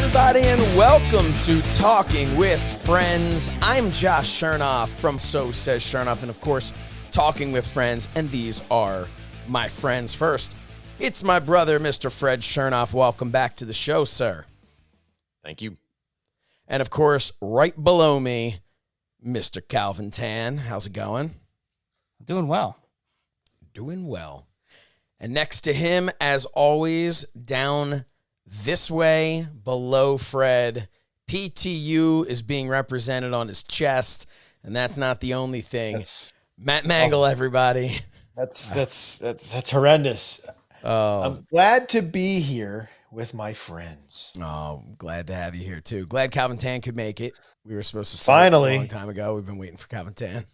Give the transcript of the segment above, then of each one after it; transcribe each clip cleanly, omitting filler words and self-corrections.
everybody, and welcome to Talking with Friends. I'm Josh Shernoff from So Says Shernoff, and of course, Talking with Friends, and these are my friends. First, it's my brother, Mr. Fred Shernoff. Welcome back to the show, sir. Thank you. And of course, right below me, Mr. Calvin Tan. How's it going? Doing well. Doing well. And next to him, as always, down this way, below Fred, PTU is being represented on his chest, and that's not the only thing. Matt Mangol, everybody. That's horrendous. I'm glad to be here with my friends. Oh, glad to have you here too. Glad Calvin Tan could make it. We were supposed to start Finally a long time ago. We've been waiting for Calvin Tan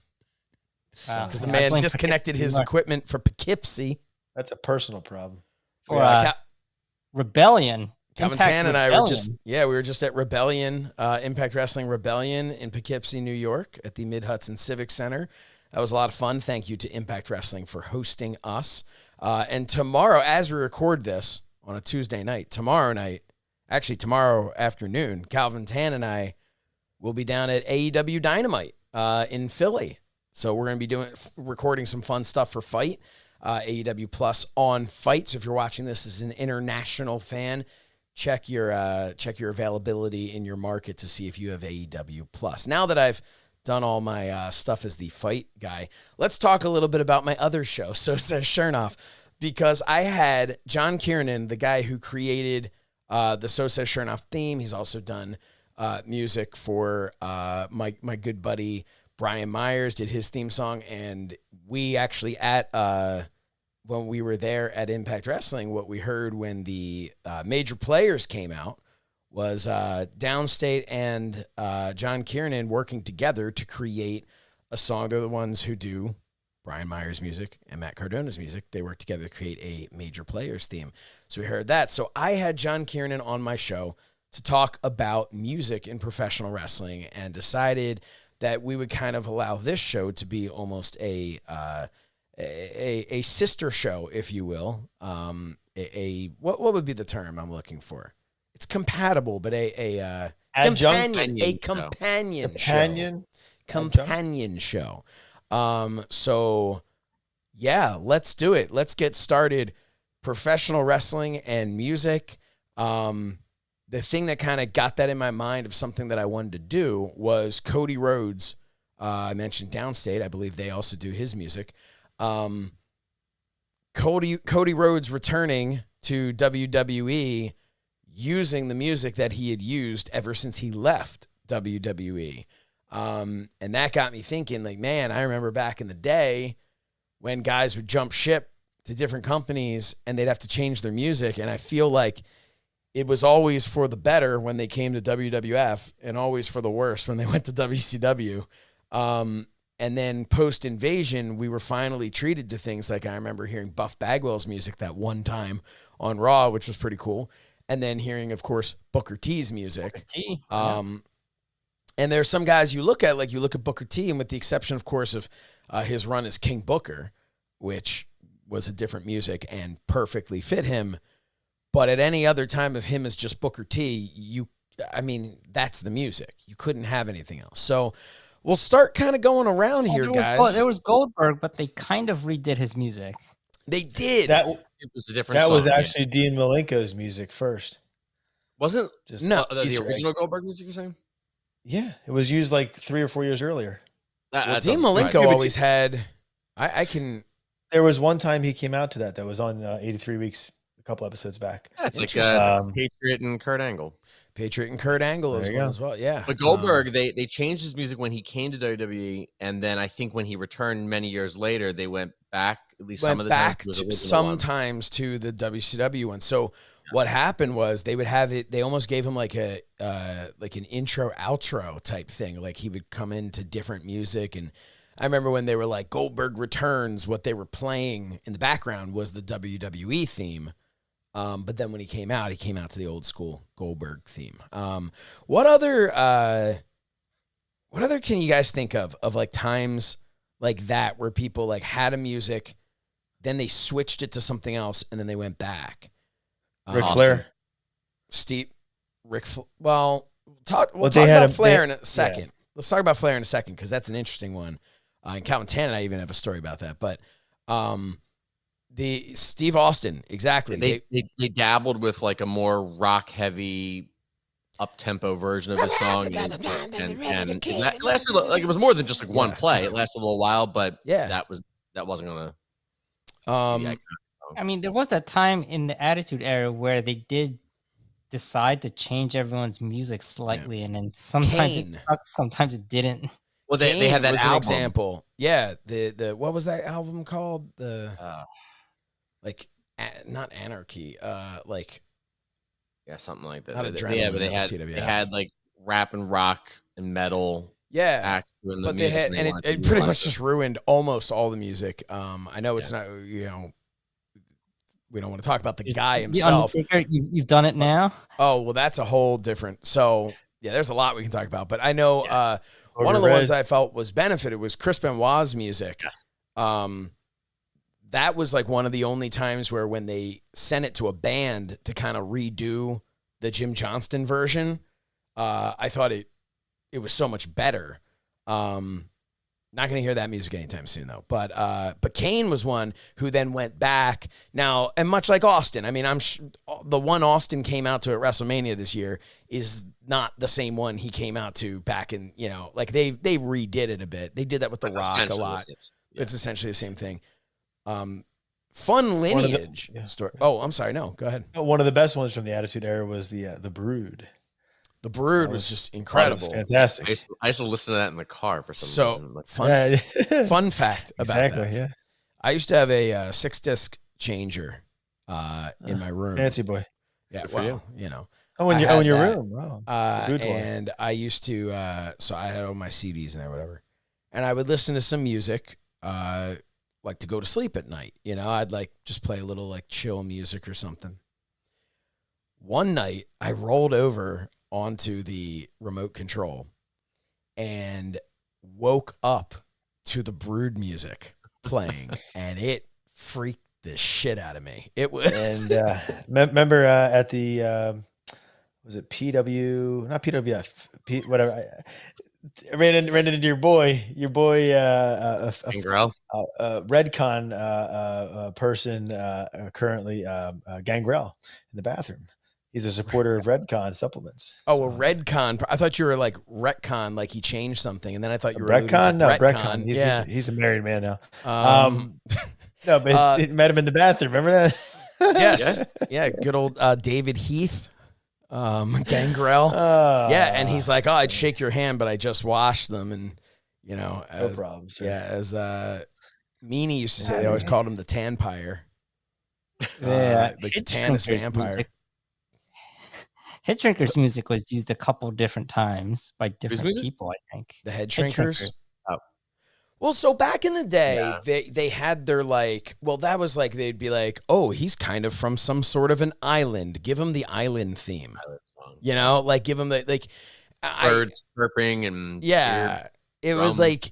because the Yeah, man disconnected his equipment for Poughkeepsie. That's a personal problem. For Rebellion. Calvin Impact Tan and I Rebellion. we were just at Rebellion, Impact Wrestling Rebellion in Poughkeepsie, New York at the Mid-Hudson Civic Center. That was a lot of fun. Thank you to Impact Wrestling for hosting us. And tomorrow, as we record this on a Tuesday night, tomorrow afternoon, Calvin Tan and I will be down at AEW Dynamite in Philly. So we're going to be recording some fun stuff for Fight. AEW Plus on Fight. So if you're watching this as an international fan, check your availability in your market to see if you have AEW Plus. Now that I've done all my stuff as the Fight guy, let's talk a little bit about my other show, So Says Shernoff, because I had John Kiernan, the guy who created the So Says Shernoff theme. He's also done music for my good buddy Brian Myers, did his theme song, and we actually when we were there at Impact Wrestling, what we heard when the major players came out was Downstate and John Kiernan working together to create a song. They're the ones who do Brian Myers' music and Matt Cardona's music. They work together to create a major players theme. So we heard that. So I had John Kiernan on my show to talk about music in professional wrestling and decided that we would kind of allow this show to be almost a sister show, if you will. What would be the term I'm looking for? It's compatible, but a companion show. So yeah, let's do it. Let's get started. Professional wrestling and music. The thing that kind of got that in my mind of something that I wanted to do was Cody Rhodes. I mentioned Downstate. I believe they also do his music. Cody Rhodes returning to WWE using the music that he had used ever since he left WWE. And that got me thinking, like, man, I remember back in the day when guys would jump ship to different companies and they'd have to change their music. And I feel like it was always for the better when they came to WWF and always for the worse when they went to WCW. And then post-Invasion, we were finally treated to things like I remember hearing Buff Bagwell's music that one time on Raw, which was pretty cool. And then hearing, of course, Booker T's music. Booker T. And there's some guys you look at Booker T, and with the exception, of course, of his run as King Booker, which was a different music and perfectly fit him. But at any other time of him as just Booker T, that's the music. You couldn't have anything else. So we'll start kind of going around here, guys. There was Goldberg, but they kind of redid his music. They did. It was a different That song, was actually Dean Malenko's music first. Wasn't Just No, the original Goldberg music you're saying? Yeah, it was used like 3 or 4 years earlier. Well, Dean Malenko always had. I can. There was one time he came out to that was on 83 Weeks a couple episodes back. That's like Patriot and Kurt Angle. Patriot and Kurt Angle as well. Yeah. But Goldberg, they changed his music when he came to WWE, and then I think when he returned many years later, they went back at least some of the time sometimes to the WCW one. So what happened was they would have it. They almost gave him like an intro outro type thing. Like he would come into different music, and I remember when they were like Goldberg returns, what they were playing in the background was the WWE theme. But then when he came out to the old school Goldberg theme. What other can you guys think of like times like that where people like had a music, then they switched it to something else, and then they went back? Ric Flair. Steve We'll talk about Flair in a second. Yeah. Let's talk about Flair in a second because that's an interesting one. And Calvin Tan and I even have a story about that. But the Steve Austin, exactly. They dabbled with like a more rock heavy, up tempo version of his song, and it lasted like it was more than just like one play. It lasted a little while, but that wasn't gonna. I mean, there was that time in the Attitude Era where they did decide to change everyone's music slightly, and then sometimes it sucked, sometimes it didn't. Well, they had that was album. An example. Yeah, the what was that album called? Not Anarchy. Something like that. Not they had like rap and rock and metal. Yeah, acts doing the but music, they had, and it pretty much just ruined almost all the music. I know it's not, we don't want to talk about the guy himself. You've done it now. Oh well, that's a whole different. So yeah, there's a lot we can talk about. But I know one of the ones I felt was benefited was Chris Benoit's music. Yes. That was like one of the only times where when they sent it to a band to kind of redo the Jim Johnston version, I thought it was so much better. Not going to hear that music anytime soon, though. But Kane was one who then went back now, and much like Austin. I mean, the one Austin came out to at WrestleMania this year is not the same one he came out to back in. Like they redid it a bit. They did that with The Rock a lot. Yeah. It's essentially the same thing. Fun lineage story. Oh, I'm sorry. No, go ahead. One of the best ones from the Attitude Era was the Brood. The Brood was just incredible. Fantastic. I used to listen to that in the car for some reason. Fun, fun fact about that. Yeah. I used to have a 6-disc changer in my room. Fancy boy. Yeah, Oh, in your room. Wow. And I used to, so I had all my CDs in there, whatever. And I would listen to some music, like to go to sleep at night. I'd like just play a little like chill music or something. One night I rolled over onto the remote control and woke up to the Brood music playing, and it freaked the shit out of me. It was. And remember at the was it PW? Not PWF. Whatever. I ran into your boy, Gangrel, Redcon person currently Gangrel in the bathroom. He's a supporter of Redcon supplements. Oh, well, Redcon. I thought you were like retcon, like he changed something, and then I thought you were Redcon. No, Redcon. He's a married man now. No, but it met him in the bathroom. Remember that? Yes. Yeah. Good old David Heath, Gangrel. And he's like, "Oh, I'd shake your hand, but I just washed them," and no problem. Sir. Yeah, as Meanie used to say, they always called him the Tanpire. Like the Tannis vampire. Music. Head Shrinkers music was used a couple different times by different people, I think. The Head Shrinkers? Oh. Well, so back in the day, they had their that was like, they'd be like, oh, he's kind of from some sort of an island. Give him the island theme. Like give him the, birds chirping and. Yeah. It was like,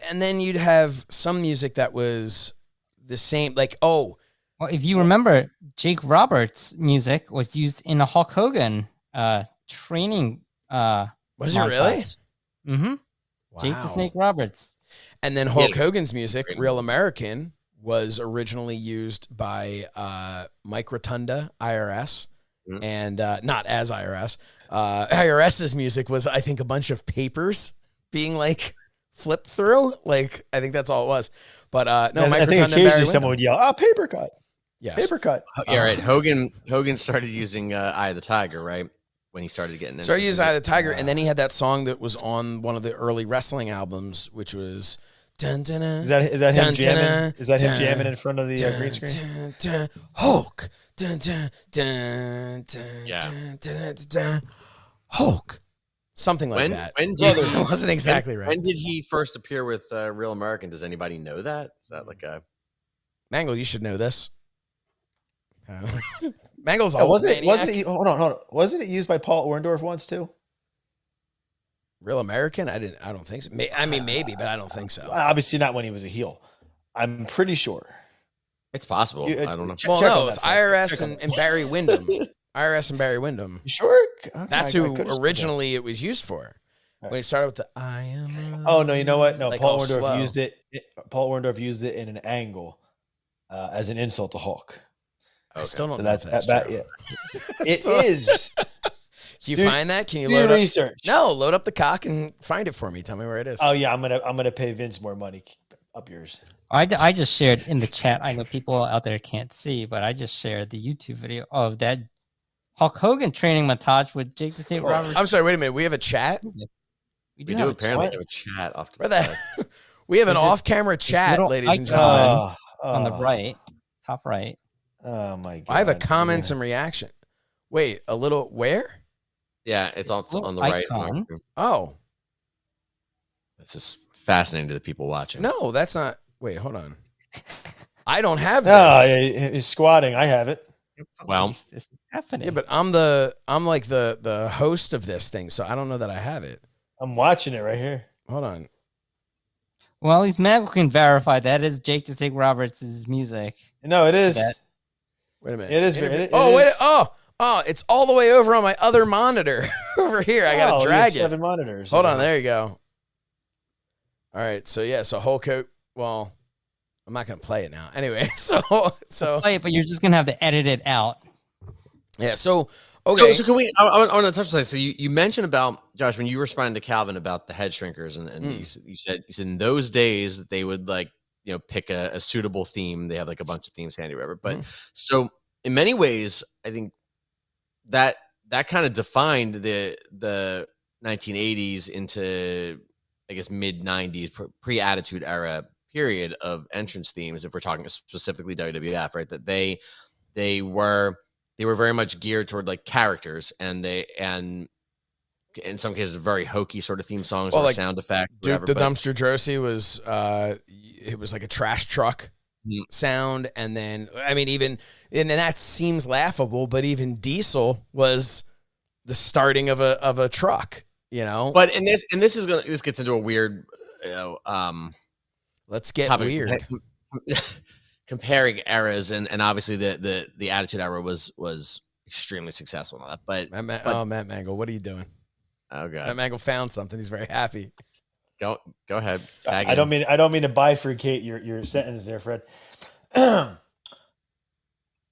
and then you'd have some music that was the same, like, oh. Well, if you remember, Jake Roberts' music was used in a Hulk Hogan training. Was it really? Mm-hmm. Wow. Jake the Snake Roberts. And then Hulk Hogan's music, Real American, was originally used by Mike Rotunda, IRS, and not as IRS. IRS's music was, I think, a bunch of papers being flipped through. I think that's all it was. But no, Mike I think Rotunda occasionally someone would yell, paper cut. Yes. Paper cut. Yeah, right. Hogan started using Eye of the Tiger, right? When he started getting into Started using Eye of the Tiger, and then he had that song that was on one of the early wrestling albums, which was dun, dun, dun, is that him dun, jamming? Dun, is that him dun, jamming in front of the dun, green screen? Dun, dun, Hulk. Dun, dun, dun, dun, dun, dun, dun, Hulk. Something like that. It wasn't exactly right. When did he first appear with Real American? Does anybody know that? Is that like a Mangol? You should know this. Mangol's all wasn't it? Hold on. Wasn't it used by Paul Orndorff once too? Real American? I don't think so. I mean, maybe, but I don't think so. Obviously not when he was a heel. I'm pretty sure. It's possible. I don't know. Well, no, it's IRS and Barry Windham. IRS and Barry Windham. You sure? Okay, That's who originally it was used for. Right. When it started with the I am. Oh no, you know what? No, like Paul Orndorff used it. Paul Orndorff used it in an angle as an insult to Hulk. Okay. I still don't know if that's true. Yeah. It is. Can you find that? Can you load research? No, load up the cock and find it for me. Tell me where it is. Oh yeah, I'm gonna pay Vince more money. Up yours. I just shared in the chat. I know people out there can't see, but I just shared the YouTube video of that Hulk Hogan training montage with Jake the Snake Roberts. I'm sorry. Wait a minute. We have a chat. We do apparently have a chat off to the side. We have an off-camera chat, ladies and gentlemen. On the right, top right. Oh my god! I have a comments and reaction. Wait, a little where? Yeah, it's on the right. Oh, this is fascinating to the people watching. No, that's not. Wait, hold on. I don't have this. Oh, he's squatting. I have it. Well, this is happening. Yeah, but I'm like the host of this thing, so I don't know that I have it. I'm watching it right here. Hold on. Well, at least Mangol can verify that is Jake the Snake Roberts' music. No, it is. Wait a minute. It is. It's all the way over on my other monitor over here. I gotta drag it. 7 monitors. Hold on, there you go. All right, so Hulk Hogan. Well, I'm not gonna play it now. Anyway, so play it, but you're just gonna have to edit it out. Yeah. So okay. So can we? I want to touch on that. So you mentioned about Josh when you were responding to Calvin about the head shrinkers, and you said in those days they would pick a suitable theme. They have like a bunch of themes handy, whatever. But so in many ways, I think that kind of defined the 1980s into, I guess, mid 90s pre-Attitude Era period of entrance themes. If we're talking specifically WWF, right? That they were very much geared toward like characters, and in some cases very hokey sort of theme songs or like sound effect. Duke the Dumpster Drosy was it was like a trash truck sound, and then and that seems laughable, but even Diesel was the starting of a truck, But this gets into a weird, let's get topic. Weird. Comparing eras, and obviously the Attitude Era was extremely successful and all that. But Matt Mangol, what are you doing? Oh god, Matt Mangol found something. He's very happy. Go ahead. I don't mean to bifurcate your sentence there, Fred.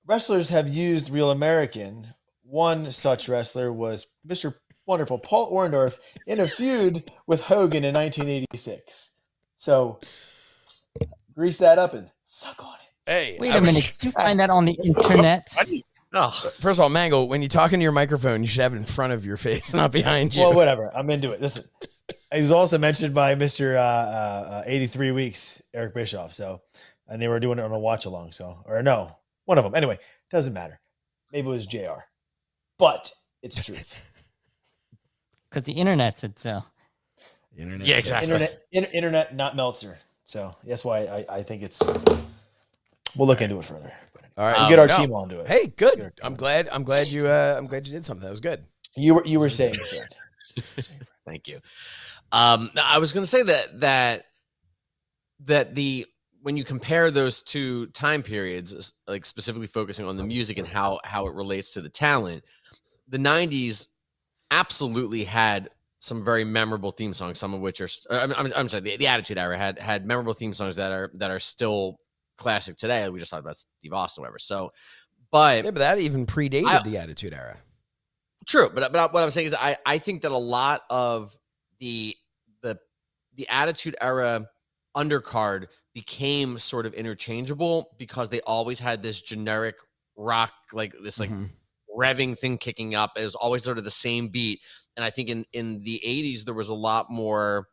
Wrestlers have used Real American. One such wrestler was Mr. Wonderful Paul Orndorff in a feud with Hogan in 1986. So grease that up and suck on it. Hey, wait a minute. Did you find that on the internet? First of all, Mangol, when you talk into your microphone, you should have it in front of your face, not behind you. Well, whatever. I'm into it. Listen, he was also mentioned by Mr. 83 Weeks, Eric Bischoff. So, and they were doing it on a watch along. So, or no, one of them. Anyway, doesn't matter. Maybe it was JR, but it's the truth. Because the internet said so. Yeah, exactly. Internet, not Meltzer. So that's why I think it's. We'll look into it further. All right, we'll get our team onto it. Hey, good. I'm glad you did something. That was good. You were saying, Fred. Thank you. I was going to say that when you compare those two time periods, like specifically focusing on the music and how it relates to the talent, the 90s absolutely had some very memorable theme songs, some of which are I'm sorry, the Attitude Era had memorable theme songs that are still classic today. We just talked about Steve Austin, or whatever. So, but that even predated the Attitude Era. True, but what I'm saying is I think that a lot of the Attitude Era undercard became sort of interchangeable because they always had this generic rock, like this revving thing kicking up. It was always sort of the same beat. And I think in the 80s, there was a lot more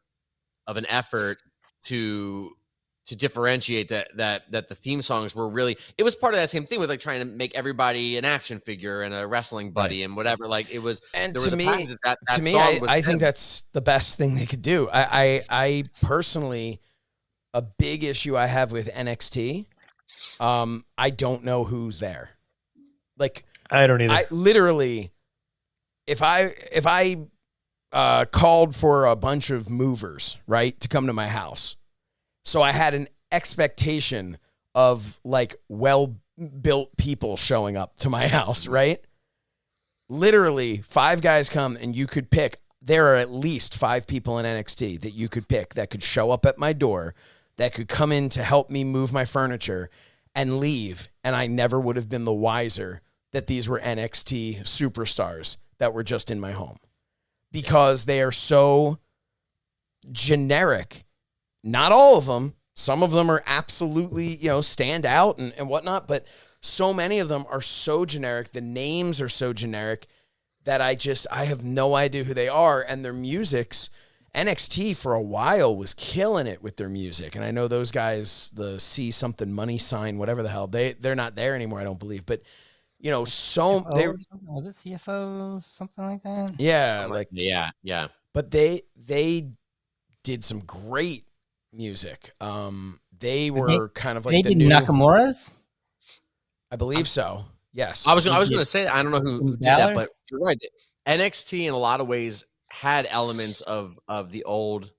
of an effort to differentiate that the theme songs were really, it was part of that same thing with like trying to make everybody an action figure and a wrestling buddy and whatever. Like it was, and to me, I think that's the best thing they could do. I personally, a big issue I have with NXT, I don't know who's there. Like, I don't either. I literally, if I called for a bunch of movers, right, to come to my house, so I had an expectation of like well-built people showing up to my house, right? literally 5 guys come and you could pick. There are at least 5 people in NXT that you could pick that could show up at my door, that could come in to help me move my furniture and leave. And I never would have been the wiser that these were NXT superstars that were just in my home, because they are so generic. Not all of them. Some of them are absolutely, stand out and whatnot, but so many of them are so generic. The names are so generic that I have no idea who they are. And their NXT for a while was killing it with their music. And I know those guys, the C something money sign, whatever the hell, they're not there anymore, I don't believe. But, CFO they was it CFO, something like that? Yeah. Yeah. But they did some great music. They were kind of like the new Nakamura's? I believe so. Yes. I was going to say, I don't know who did that, but you're right. NXT in a lot of ways had elements of the old,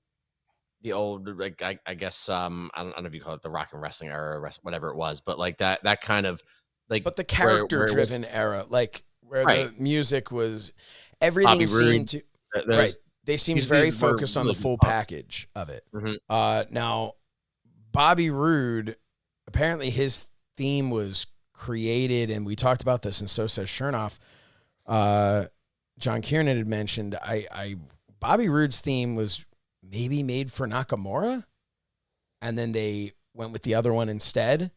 like, I guess, I don't know if you call it the rock and wrestling era, or whatever it was, but like that kind of like, but the character driven era, like where the music was, everything Bobby seemed to, right. They seemed very focused on the full package of it. Mm-hmm. Now Bobby Roode, apparently his theme was created, and we talked about this, and so says Shernoff. John Kiernan had mentioned Bobby Roode's theme was maybe made for Nakamura, and then they went with the other one instead,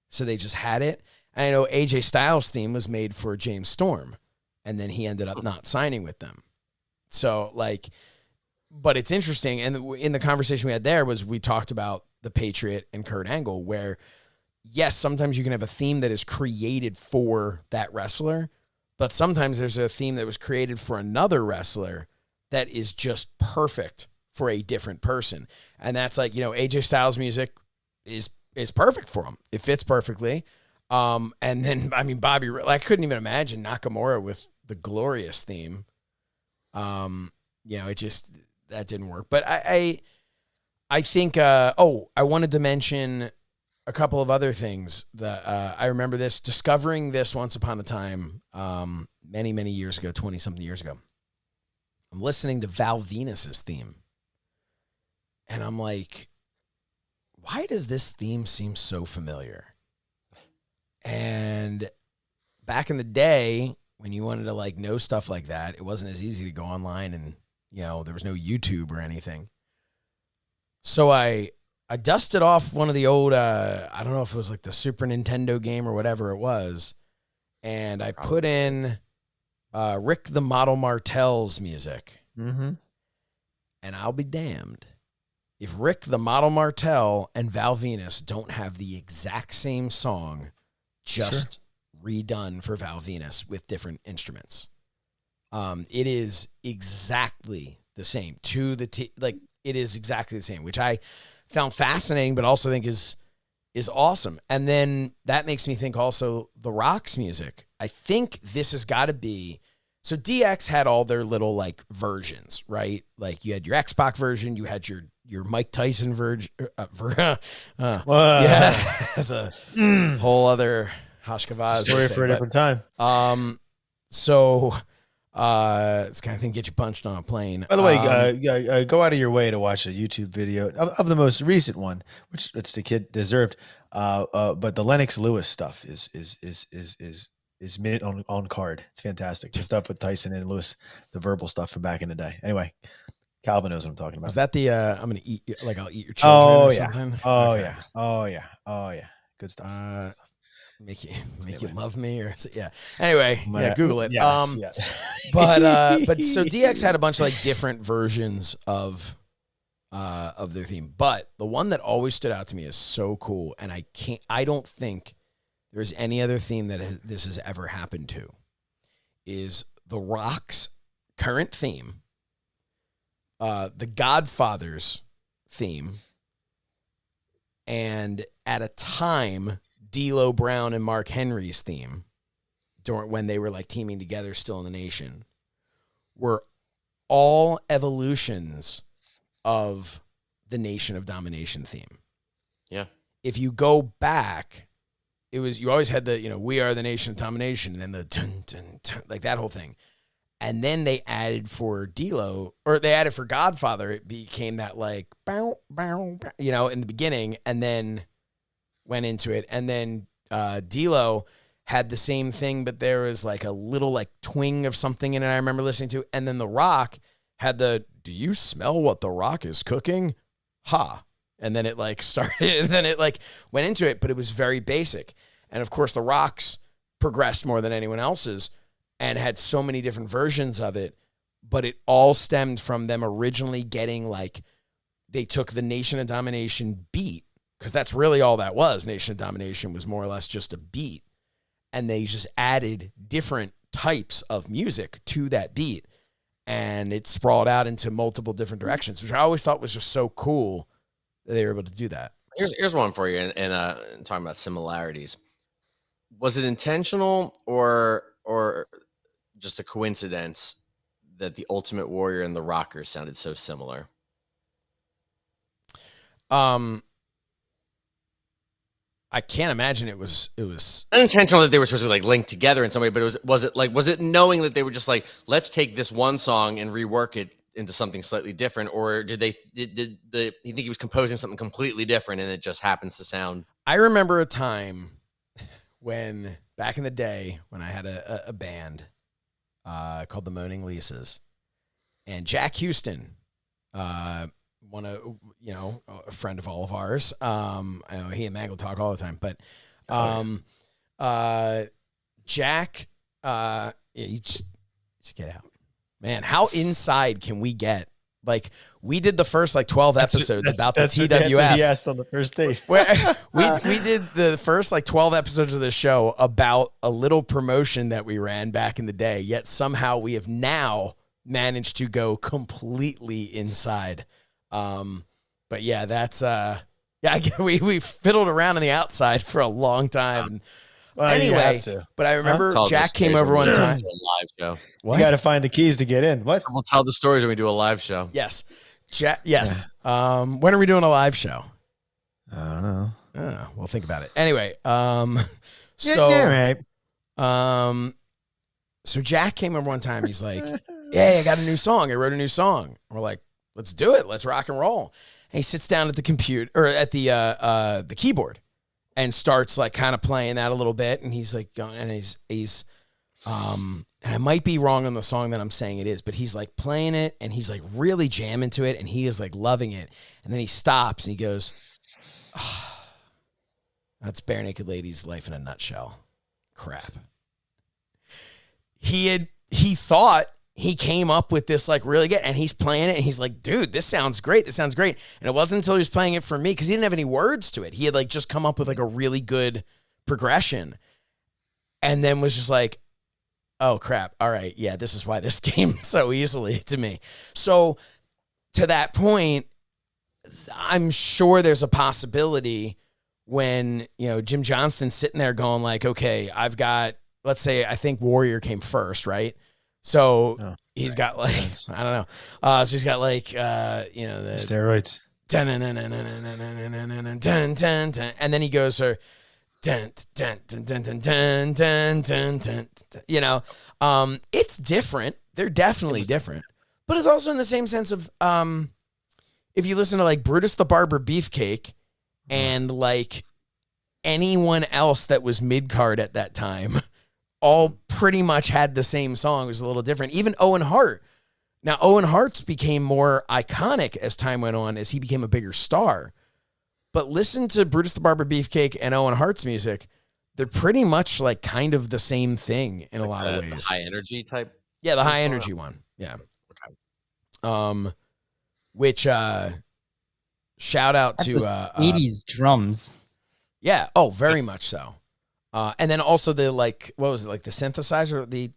so they just had it. And I know AJ Styles' theme was made for James Storm, and then he ended up not signing with them. So, like, but it's interesting, and in the conversation we had there was we talked about the Patriot and Kurt Angle, where yes, sometimes you can have a theme that is created for that wrestler, but sometimes there's a theme that was created for another wrestler that is just perfect for a different person. And that's like, AJ Styles' music is perfect for him. It fits perfectly. And then, I mean, I couldn't even imagine Nakamura with the Glorious theme. It just, that didn't work. But I think, I wanted to mention a couple of other things that I remember discovering this once upon a time, many, many years ago, 20-something years ago. I'm listening to Val Venus's theme, and I'm like, why does this theme seem so familiar? And back in the day, when you wanted to like know stuff like that, it wasn't as easy to go online, and there was no YouTube or anything. So I dusted off one of the old, I don't know if it was like the Super Nintendo game or whatever it was, and I put in Rick the Model Martel's music. Mm-hmm. And I'll be damned if Rick the Model Martel and Val Venus don't have the exact same song, just redone for Val Venus with different instruments. It is exactly the same it is exactly the same, which I found fascinating, but also think is awesome. And then that makes me think also The Rock's music. I think this has got to be, so DX had all their little like versions, right? Like you had your X-Pac version, you had your Mike Tyson version. Yeah, that's a whole other Hashkavaz. Story for a different time. So it's kind of thing get you punched on a plane. By the way, go out of your way to watch a YouTube video of the most recent one, which the kid deserved. But the Lennox Lewis stuff is mid on card. It's fantastic. The stuff with Tyson and Lewis, the verbal stuff from back in the day. Anyway, Calvin knows what I'm talking about. Is that the I'm gonna eat I'll eat your children or something? Oh yeah. Good stuff. Make you love me, or yeah. Anyway, Google it. Yes, but so DX had a bunch of like different versions of their theme, but the one that always stood out to me is so cool, and I don't think there's any other theme that this has ever happened to, is The Rock's current theme, The Godfather's theme, and at a time D'Lo Brown and Mark Henry's theme, during when they were like teaming together still in the Nation, were all evolutions of the Nation of Domination theme. Yeah. If you go back you always had the, we are the nation of domination, and then the dun, dun, dun, like that whole thing. And then they added for D-Lo, or they added for Godfather, it became that like, bow, bow, bow, in the beginning, and then went into it. And then D-Lo had the same thing, but there was like a little like twing of something in it I remember listening to. And then The Rock had the, do you smell what The Rock is cooking? Ha. And then it like started, and then it like went into it, but it was very basic. And of course, The Rock's progressed more than anyone else's and had so many different versions of it, but it all stemmed from them originally getting like, they took the Nation of Domination beat, because that's really all that was. Nation of Domination was more or less just a beat. And they just added different types of music to that beat. And it sprawled out into multiple different directions, which I always thought was just so cool that they were able to do that. Here's one for you, and talking about similarities. Was it intentional or just a coincidence that the Ultimate Warrior and the Rockers sounded so similar? I can't imagine it was unintentional that they were supposed to be like linked together in some way, but was it knowing that they were just like, let's take this one song and rework it into something slightly different, or did you think he was composing something completely different and it just happens to sound? I remember a time when back in the day when I had a band called the Moaning Lisa's, and Jack Houston, a friend of all of ours. I know he and Mangol talk all the time, but Jack, you just get out, man. How inside can we get? Like, we did the first 12 episodes about the TWF. That's what he asked on the first date. we did the first 12 episodes of the show about a little promotion that we ran back in the day. Yet somehow we have now managed to go completely inside. But yeah, that's we fiddled around on the outside for a long time. Well, anyway, but I remember Jack came over one time. Live show. What? You got to find the keys to get in. What? We'll tell the stories when we do a live show. Yes. Yes. Yeah. When are we doing a live show? I don't know. We'll think about it. Anyway, right. So Jack came over one time. He's like, "Hey, I got a new song. I wrote a new song." We're like, "Let's do it. Let's rock and roll." And he sits down at the computer, or at the keyboard, and starts kind of playing that a little bit. And he's like, and he's and I might be wrong on the song that I'm saying it is, but he's playing it and he's really jamming to it, and he is loving it. And then he stops and he goes, oh, "That's Bare Naked Lady's Life in a Nutshell." Crap. He thought he came up with this really good, and he's playing it, and he's like, "Dude, this sounds great. This sounds great." And it wasn't until he was playing it for me, because he didn't have any words to it. He had just come up with a really good progression, and then was just like, "Oh crap. All right. Yeah, this is why this came so easily to me." So to that point, I'm sure there's a possibility when, Jim Johnston's sitting there going okay, I've got, let's say, I think Warrior came first, right? So he's got I don't know. So he's got the steroids. And then he goes for it's different. They're definitely different. But it's also in the same sense of if you listen to Brutus the Barber Beefcake and anyone else that was mid-card at that time, all pretty much had the same song. It was a little different. Even Owen Hart. Now, Owen Hart's became more iconic as time went on, as he became a bigger star. But listen to Brutus the Barber Beefcake and Owen Hart's music. They're pretty much kind of the same thing in a lot of ways. The high energy type? Yeah, the high energy one. Yeah. Okay. Which shout out to 80s drums. Yeah. Oh, very much so. And then also the what was it, the synthesizer, the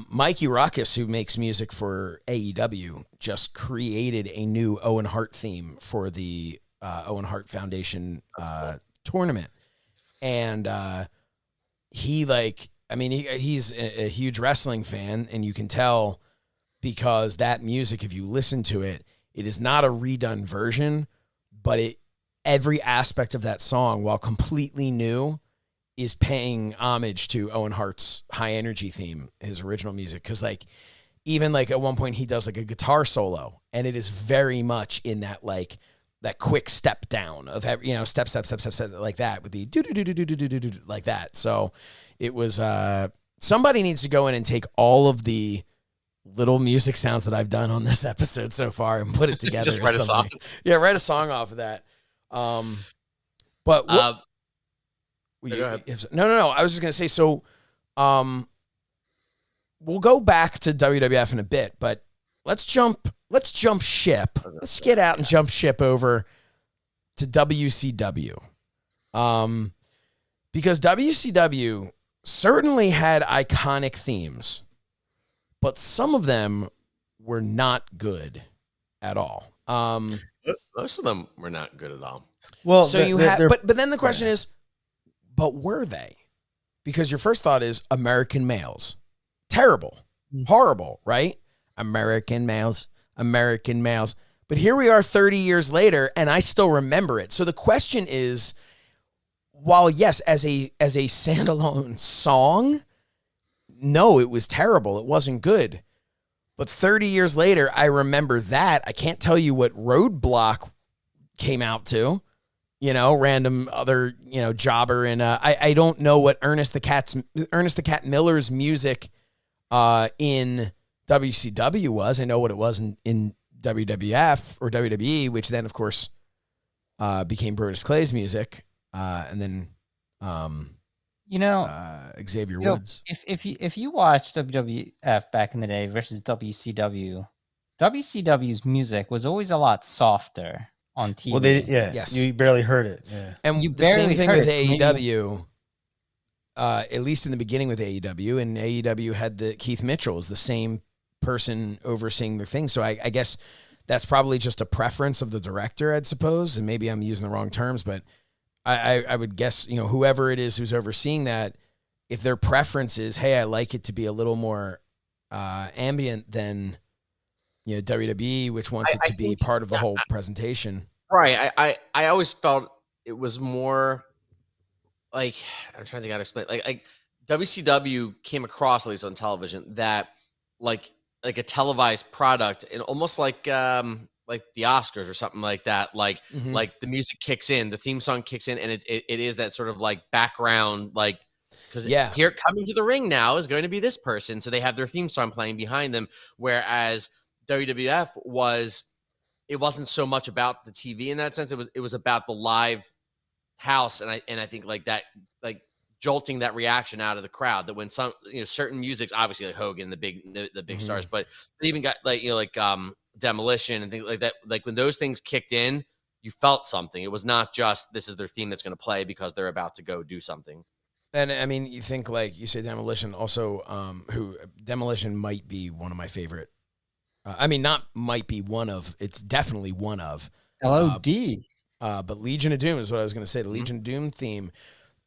Mikey Ruckus, who makes music for AEW, just created a new Owen Hart theme for the Owen Hart Foundation tournament, and he's a huge wrestling fan, and you can tell because that music, if you listen to it, it is not a redone version, but every aspect of that song, while completely new, is paying homage to Owen Hart's High Energy theme, his original music. Because like, even like at one point he does like a guitar solo, and it is very much in that like that quick step down of every, step like that with the do like that. So it was somebody needs to go in and take all of the little music sounds that I've done on this episode so far and put it together. Just write a song. Yeah, write a song off of that. But what, go ahead. No. I was just gonna say, so we'll go back to WWF in a bit, but let's jump ship. Let's get out and jump ship over to WCW. Because WCW certainly had iconic themes, but some of them were not good at all. Most of them were not good at all. Well, so but then the question is, but were they? Because your first thought is American males. Terrible. Horrible, right? American males. But here we are 30 years later, and I still remember it. So the question is, while yes, as a standalone song, no, it was terrible. It wasn't good. But 30 years later, I remember that. I can't tell you what Roadblock came out to. Random other, jobber. And I don't know what Ernest the Cat Miller's music in WCW was. I know what it was in WWF or WWE, which then, of course, became Brodus Clay's music. And then, Xavier Woods. If you watch WWF back in the day versus WCW, WCW's music was always a lot softer on TV. Well, yes. You barely heard it. Yeah. And the same thing with AEW. At least in the beginning with AEW, and AEW had Keith Mitchell is the same person overseeing the thing. So I guess that's probably just a preference of the director, I'd suppose. And maybe I'm using the wrong terms, but I would guess, whoever it is who's overseeing that, if their preference is, hey, I like it to be a little more ambient than WWE, which wants it to be part of the whole presentation. Right. I always felt it was more like, I'm trying to think how to explain. Like WCW came across, at least on television, that like a televised product, and almost like the Oscars or something like that. Like like the music kicks in, the theme song kicks in, and it is that sort of like background, like, because here coming to the ring now is going to be this person, so they have their theme song playing behind them. Whereas WWF wasn't so much about the TV in that sense. It was about the live house, and I think like that, like jolting that reaction out of the crowd, that when some certain music's obviously like Hogan, the big stars, but they even got like Demolition and things like that, like when those things kicked in, you felt something. It was not just this is their theme that's going to play because they're about to go do something. And I mean, you think like you say Demolition also, Demolition might be one of my favorite. It's definitely one of. LOD. But Legion of Doom is what I was going to say. The Legion of Doom theme,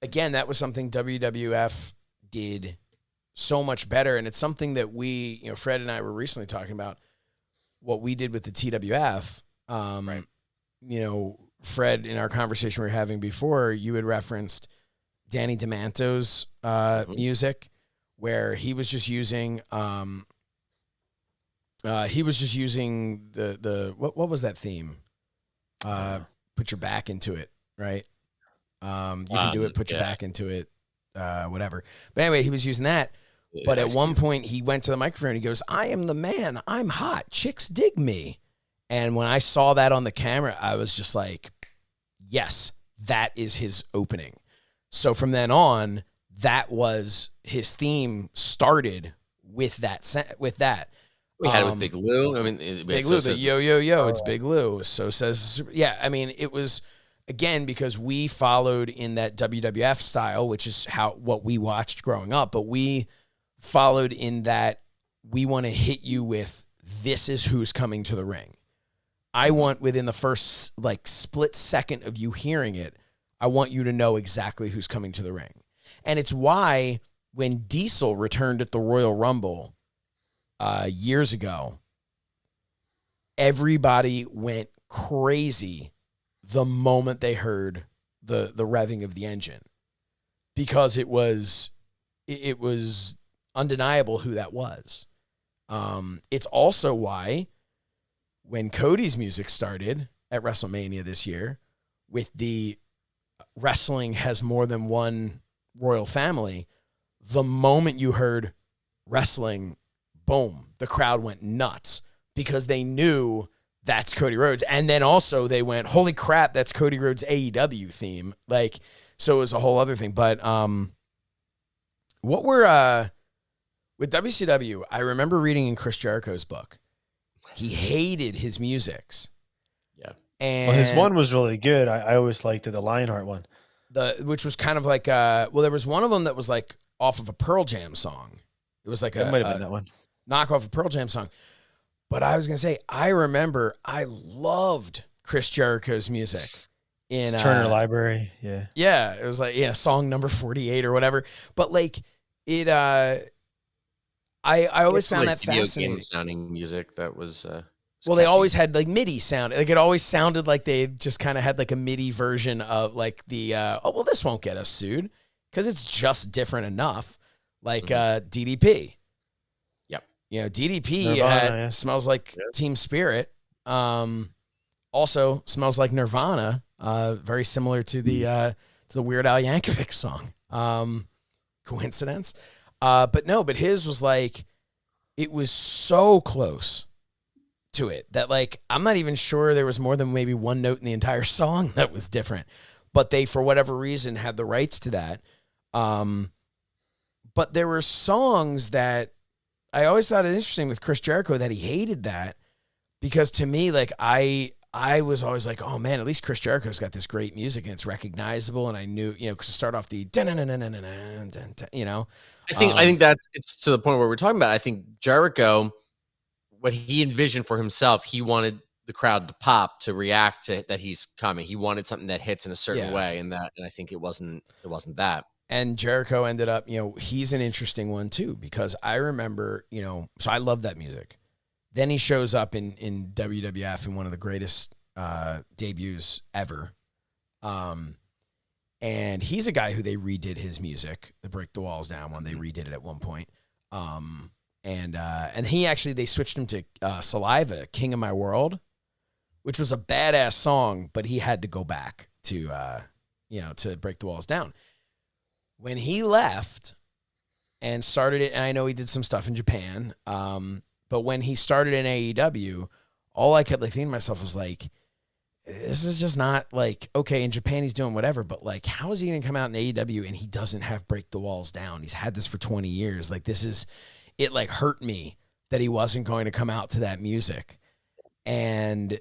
again, that was something WWF did so much better. And it's something that we, Fred and I were recently talking about what we did with the TWF. Right. Fred, in our conversation we were having before, you had referenced Danny DeManto's music, where he was just using the what was that theme? Put your back into it, right? You can do it, put your back into it, whatever. But anyway, he was using that. But at one point, he went to the microphone and he goes, "I am the man. I'm hot. Chicks dig me." And when I saw that on the camera, I was just like, yes, that is his opening. So from then on, that was his theme started with that. We had it with Big Lou. I mean, Big Lou, the yo, it's Big Lou. So says, I mean, it was, again, because we followed in that WWF style, which is what we watched growing up, but we followed in that we want to hit you with, this is who's coming to the ring. I want, within the first like split second of you hearing it, I want you to know exactly who's coming to the ring. And it's why when Diesel returned at the Royal Rumble years ago, everybody went crazy the moment they heard the revving of the engine, because it was undeniable who that was. It's also why when Cody's music started at WrestleMania this year, with the wrestling has more than one royal family, the moment you heard wrestling, boom, the crowd went nuts because they knew that's Cody Rhodes. And then also they went, holy crap, that's Cody Rhodes' AEW theme. Like, so it was a whole other thing. But what were with WCW, I remember reading in Chris Jericho's book, he hated his musics. Yeah. And his one was really good. I always liked the Lionheart one. Which was kind of like, there was one of them that was like off of a Pearl Jam song. It was like might have been that one. Knockoff a Pearl Jam song. But I was going to say, I remember I loved Chris Jericho's music. In Turner Library, yeah. Yeah, it was like, song number 48 or whatever. But like, it, I always found like that fascinating. Game sounding music that was well, they always had like MIDI sound. Like it always sounded like they just kind of had like a MIDI version of like the this won't get us sued because it's just different enough. Like DDP. Yep. DDP Nirvana, smells like Team Spirit. Also smells like Nirvana. Very similar to the Weird Al Yankovic song. Coincidence? But his was like, it was so close to it that like, I'm not even sure there was more than maybe one note in the entire song that was different, but they, for whatever reason, had the rights to that. But there were songs that I always thought it interesting with Chris Jericho that he hated that, because to me, like I was always like, oh man, at least Chris Jericho's got this great music and it's recognizable. And I knew, because to start off the, I think it's to the point where we're talking about. I think Jericho, what he envisioned for himself, he wanted the crowd to pop, to react to that he's coming. He wanted something that hits in a certain way, and I think it wasn't that. And Jericho ended up, he's an interesting one too, because I remember, so I love that music. Then he shows up in WWF in one of the greatest debuts ever. And he's a guy who they redid his music, the Break the Walls Down one. They redid it at one point. And he actually, they switched him to Saliva, King of My World, which was a badass song, but he had to go back to, to Break the Walls Down. When he left and started it, and I know he did some stuff in Japan, but when he started in AEW, all I kept like thinking to myself was like, this is just not like, okay, in Japan he's doing whatever, but like, how is he going to come out in AEW and he doesn't have Break the Walls Down? He's had this for 20 years. Like it like hurt me that he wasn't going to come out to that music. And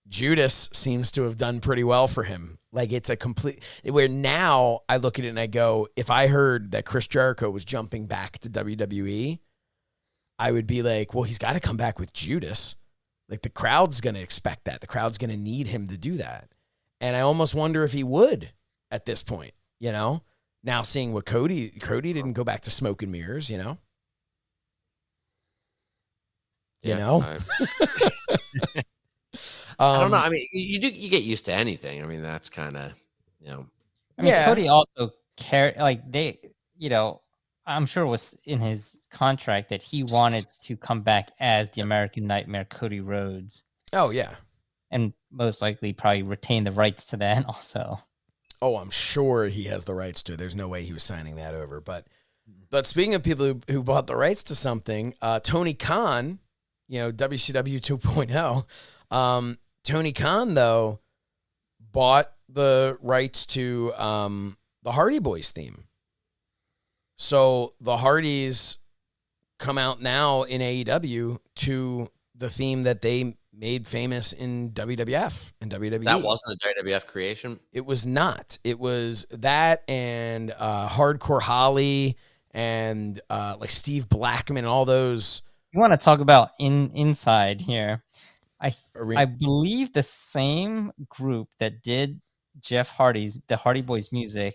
Judas seems to have done pretty well for him. Like it's a complete, where now I look at it and I go, if I heard that Chris Jericho was jumping back to WWE, I would be like, well, he's got to come back with Judas. Like the crowd's going to expect that. The crowd's going to need him to do that. And I almost wonder if he would at this point, now seeing what Cody didn't go back to smoke and mirrors, I don't know. I mean, you get used to anything. I mean, that's kind of, Cody also cared, like I'm sure it was in his contract that he wanted to come back as the American Nightmare, Cody Rhodes. Oh, yeah. And most likely probably retain the rights to that also. Oh, I'm sure he has the rights to it. There's no way he was signing that over. But speaking of people who bought the rights to something, Tony Khan, WCW 2.0, Tony Khan, though, bought the rights to the Hardy Boys theme. So the Hardys come out now in AEW to the theme that they made famous in WWF and WWE. That wasn't a WWF creation? It was not. It was that and Hardcore Holly and like Steve Blackman and all those. You want to talk about inside here. I believe the same group that did Jeff Hardy's, the Hardy Boys music,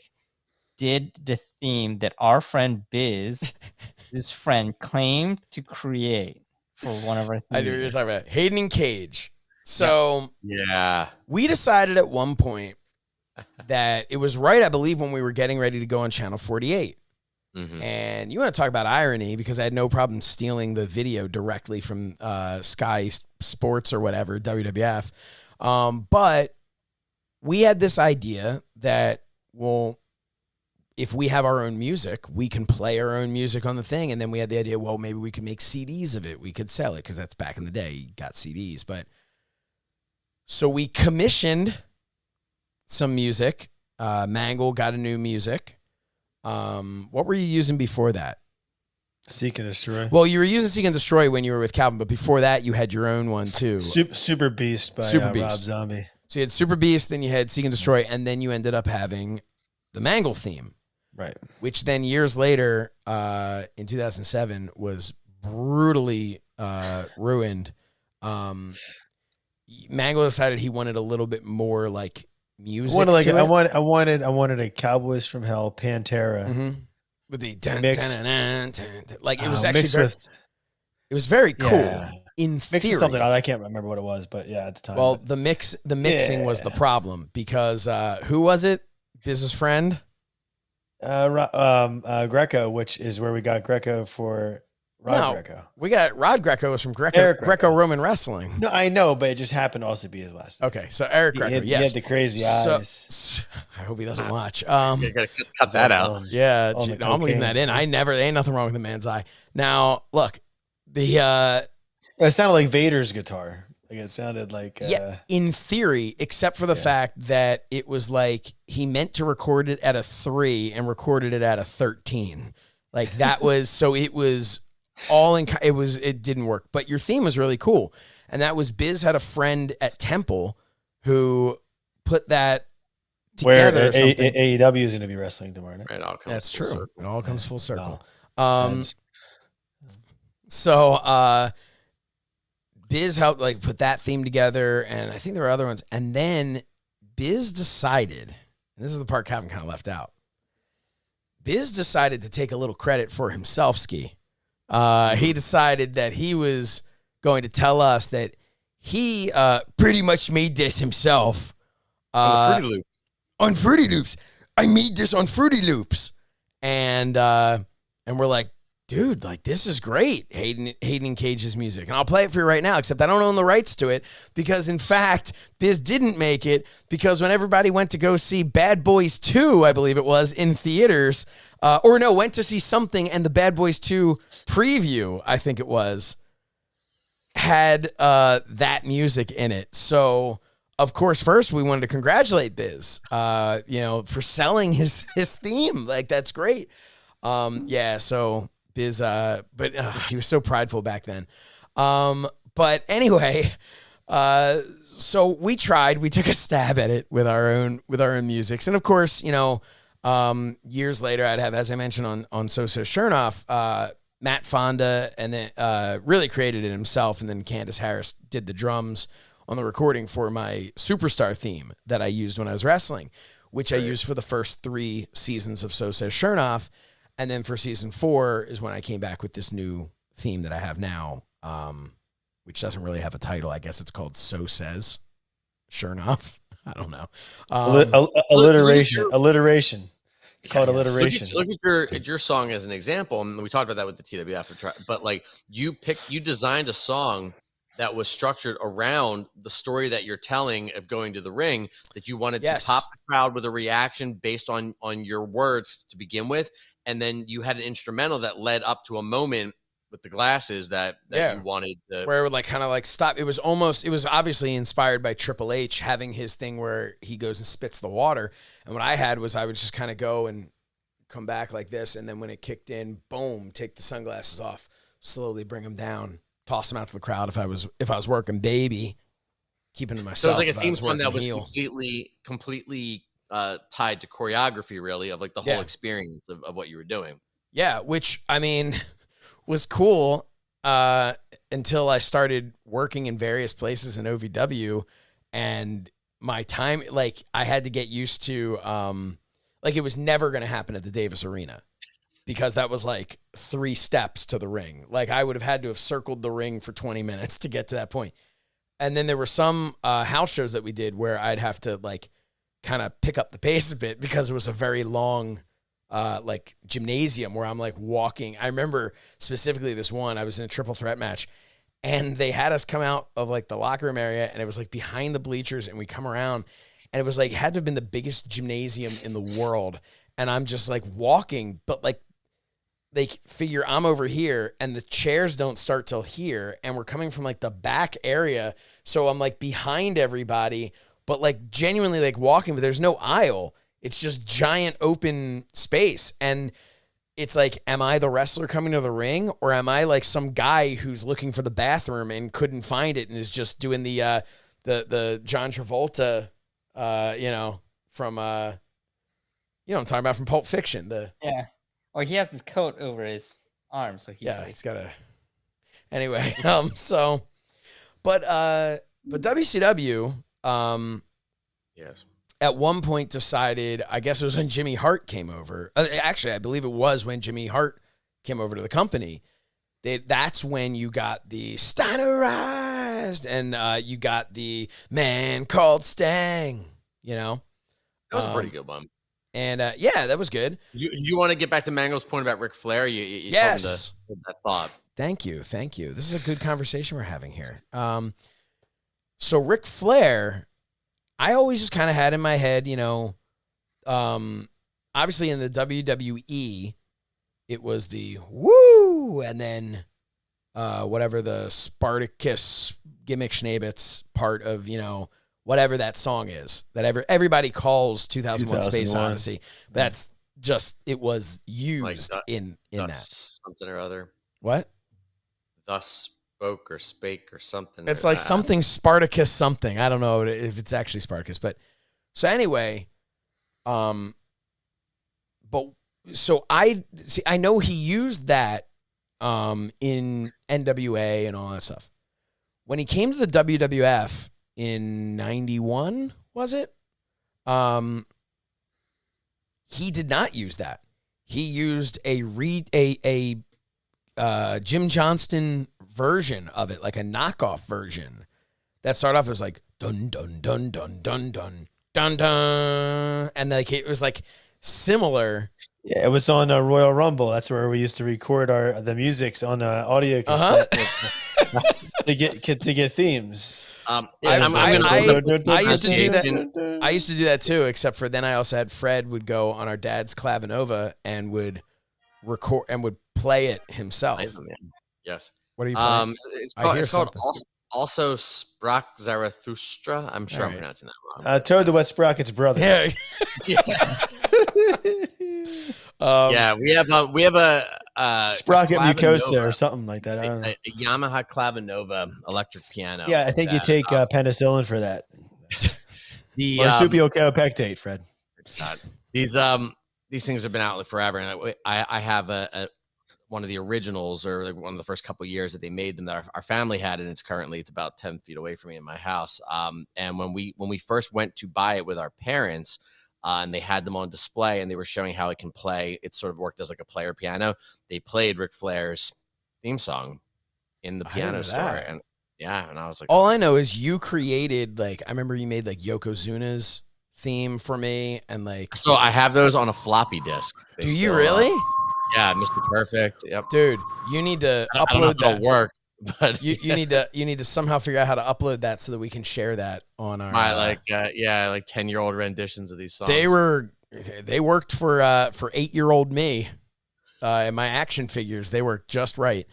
did the theme that our friend Biz, his friend, claimed to create for one of our themes. I knew what you were talking about. Hayden and Cage. So we decided at one point that it was right, I believe, when we were getting ready to go on Channel 48. Mm-hmm. And you want to talk about irony, because I had no problem stealing the video directly from Sky Sports or whatever, WWF. But we had this idea that, well, if we have our own music, we can play our own music on the thing. And then we had the idea, well, maybe we could make CDs of it. We could sell it, because that's back in the day, you got CDs. But so we commissioned some music. Mangol got a new music. What were you using before that? Seek and Destroy. Well, you were using Seek and Destroy when you were with Calvin, but before that, you had your own one too. Super Beast by Rob Zombie. So you had Super Beast, then you had Seek and Destroy, and then you ended up having the Mangol theme. Right. Which then years later, in 2007, was brutally ruined. Mangol decided he wanted a little bit more like music. I wanted a Cowboys from Hell, Pantera. Mm-hmm. With the like it was actually it was very cool. Yeah. In theory, something I can't remember what it was, but yeah, at the time. Well, the mixing was the problem, because who was it? Biz's friend, Greco, which is where we got Greco for Greco. We got Rod Greco was from Greco-Roman Wrestling. No, I know, but it just happened to also be his last name. Okay, so Eric Greco, he had the crazy eyes. I hope he doesn't watch. You gotta cut that out. Yeah, I'm leaving that in. There ain't nothing wrong with the man's eye. Now, look, it sounded like Vader's guitar. Like it sounded like in theory, except for the fact that it was like he meant to record it at a 3 and recorded it at a 13. Like that was so it was all in. It didn't work. But your theme was really cool, and that was Biz had a friend at Temple who put that together. Where AEW is going to be wrestling tomorrow night. That's true. Circle. It all comes full circle. So Biz helped like put that theme together, and I think there were other ones. And then Biz decided, and this is the part Calvin kind of left out. Biz decided to take a little credit for himself, Ski. He decided that he was going to tell us that he pretty much made this himself. On Fruity Loops. On Fruity Loops. I made this on Fruity Loops. And we're like, dude, like this is great, Hayden Cage's music. And I'll play it for you right now, except I don't own the rights to it, because in fact, Biz didn't make it, because when everybody went to go see Bad Boys 2, I believe it was, in theaters, went to see something, and the Bad Boys 2 preview, I think it was, had that music in it. So, of course, first we wanted to congratulate Biz, for selling his theme. Like, that's great. So Biz, but he was so prideful back then. But anyway, so we took a stab at it with our own musics. And of course, years later, I'd have, as I mentioned on So Shernoff, Matt Fonda, and then really created it himself. And then Candace Harris did the drums on the recording for my Superstar theme that I used when I was wrestling, which I used for the first 3 seasons of So Says Shernoff. And then for season 4 is when I came back with this new theme that I have now, which doesn't really have a title. I guess it's called So Says Shernoff. I don't know. Alliteration. It's called alliteration. Look at your song as an example, and we talked about that with the TWF. But like you designed a song that was structured around the story that you're telling of going to the ring, that you wanted to pop the crowd with a reaction based on your words to begin with. And then you had an instrumental that led up to a moment with the glasses that you wanted to, where it would like kind of like stop. It was obviously inspired by Triple H having his thing where he goes and spits the water. And what I had was I would just kind of go and come back like this. And then when it kicked in, boom, take the sunglasses off, slowly bring them down, toss them out to the crowd. If I was working baby, keeping to myself. So it was like a theme song that was completely tied to choreography, really, of like the whole experience of what you were doing. Yeah, which I mean was cool until I started working in various places in OVW, and my time, like I had to get used to, like it was never going to happen at the Davis Arena, because that was like 3 steps to the ring. Like I would have had to have circled the ring for 20 minutes to get to that point. And then there were some house shows that we did where I'd have to like kind of pick up the pace a bit because it was a very long like gymnasium where I'm like walking. I remember specifically this one, I was in a triple threat match and they had us come out of like the locker room area and it was like behind the bleachers and we come around and it was like, had to have been the biggest gymnasium in the world. And I'm just like walking, but like they figure I'm over here and the chairs don't start till here. And we're coming from like the back area. So I'm like behind everybody, but like genuinely like walking, but there's no aisle. It's just giant open space. And it's like, am I the wrestler coming to the ring or am I like some guy who's looking for the bathroom and couldn't find it and is just doing the John Travolta, from, I'm talking about from Pulp Fiction. Yeah. Or he has his coat over his arm. So he's he's got a, anyway. But WCW, yes. At one point decided, I guess it was when Jimmy Hart came over. Actually, I believe it was when Jimmy Hart came over to the company. That's when you got the Steinerized and you got the Man Called Stang, That was a pretty good one. And that was good. You want to get back to Mangol's point about Ric Flair? You yes. Told that thought. Thank you. This is a good conversation we're having here. So Ric Flair, I always just kind of had in my head, obviously in the WWE, it was the woo, and then whatever the Spartacus gimmick Schnabitz part of, whatever that song is that everybody calls 2001 Space Odyssey. That's just, it was used like in that. Something or other. What? Thus spoke or spake or something. It's like something Spartacus something. I don't know if it's actually Spartacus, but so anyway, but so I know he used that in NWA and all that stuff. When he came to the WWF in 91, was it? He did not use that. He used a Jim Johnston version of it, like a knockoff version that started off as like dun dun dun dun dun dun dun dun, and like it was like similar. Yeah, it was on Royal Rumble. That's where we used to record the musics on audio cassette to get themes. I used to do that. I used to do that too, except for then I also had Fred would go on our dad's Clavinova and would record and would play it himself. Yes. What are you playing? It's called Also Sprach Zarathustra. I'm sure I'm pronouncing that wrong. Toad the Wet Sprocket's brother. Yeah. We have a Sprocket Mucosa or something like that. I don't know. A Yamaha Clavinova electric piano. Yeah, I think you take penicillin for that. The marsupial copectate, Fred. God. These things have been out forever, and I have one of the originals, or like one of the first couple of years that they made them, that our family had, and it's about 10 feet away from me in my house. And when we first went to buy it with our parents, and they had them on display, and they were showing how it can play. It sort of worked as like a player piano. They played Ric Flair's theme song in the piano store, and I was like, all I know is you created, like, I remember you made like Yokozuna's theme for me, and like, so I have those on a floppy disk. Do you really? Yeah, Mr. Perfect. Yep, dude, you need to upload I don't know if that. it'll work, but you need to somehow figure out how to upload that so that we can share that on our my 10-year-old renditions of these songs. They worked for 8-year-old me, and my action figures. They worked just right.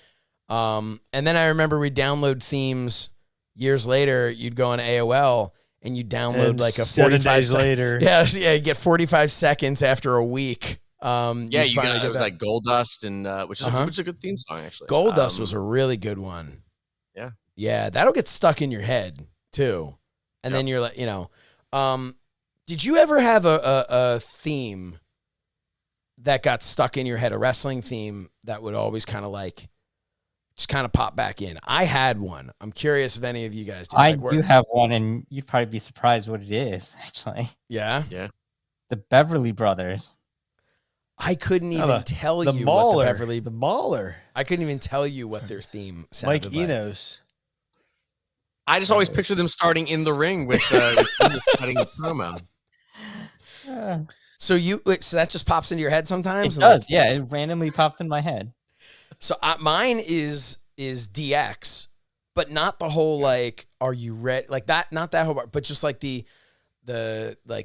And then I remember we download themes years later. You'd go on AOL and you download like a 45 days later. Yeah, you get 45 seconds after a week. You got it was like Gold Dust, and which is a good theme song actually. Gold Dust was a really good one. Yeah, that'll get stuck in your head too, and then you're like, did you ever have a theme that got stuck in your head, a wrestling theme that would always kind of like just kind of pop back in? I had one. I'm curious if any of you guys did. I do have one, and you'd probably be surprised what it is, actually. Yeah? Yeah. The Beverly Brothers. I couldn't even tell you Mauler, what the Beverly... The Mauler. I couldn't even tell you what their theme sounded Mike like. Enos. I just always picture them starting in the ring with cutting a promo. So that just pops into your head sometimes? It does, yeah. It randomly pops in my head. So mine is DX, but not the whole like, are you ready? Like that, not that whole part, but just like the dun, dun,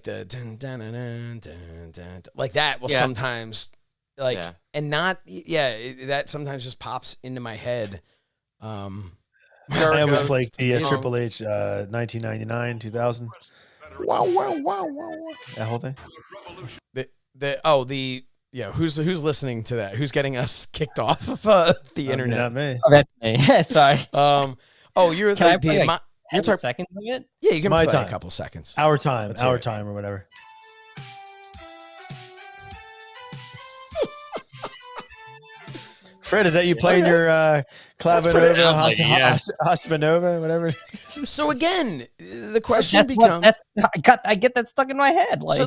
dun, dun, dun, dun, like that will sometimes like, and not, that sometimes just pops into my head. I almost like the Triple H 1999, 2000. Wow. That whole thing. Who's listening to that? Who's getting us kicked off of the internet? Not me. Oh, that's me. Sorry. You're Can like I play 10 seconds of it? Yeah, you can My play time. a couple seconds. Our time or whatever. Fred, is that you playing your Clavinova, Hospanova, whatever? So again, the question becomes: I get that stuck in my head. Like,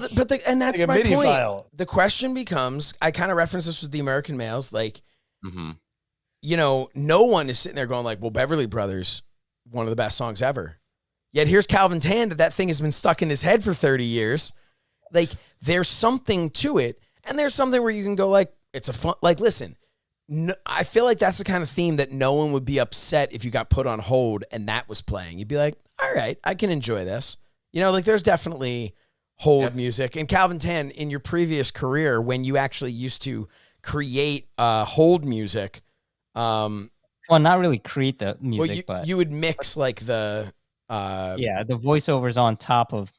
and that's like my MIDI point. file. The question becomes: I kind of reference this with the American males, like, no one is sitting there going like, "Well, Beverly Brothers, one of the best songs ever." Yet here's Calvin Tan that thing has been stuck in his head for 30 years. Like, there's something to it, and there's something where you can go like, "It's a fun." Like, listen. No, I feel like that's the kind of theme that no one would be upset if you got put on hold and that was playing. You'd be like, all right, I can enjoy this. Like there's definitely hold music. And Calvin Tan, in your previous career, when you actually used to create hold music. Well, not really create the music, but but you would mix like the the voiceovers on top of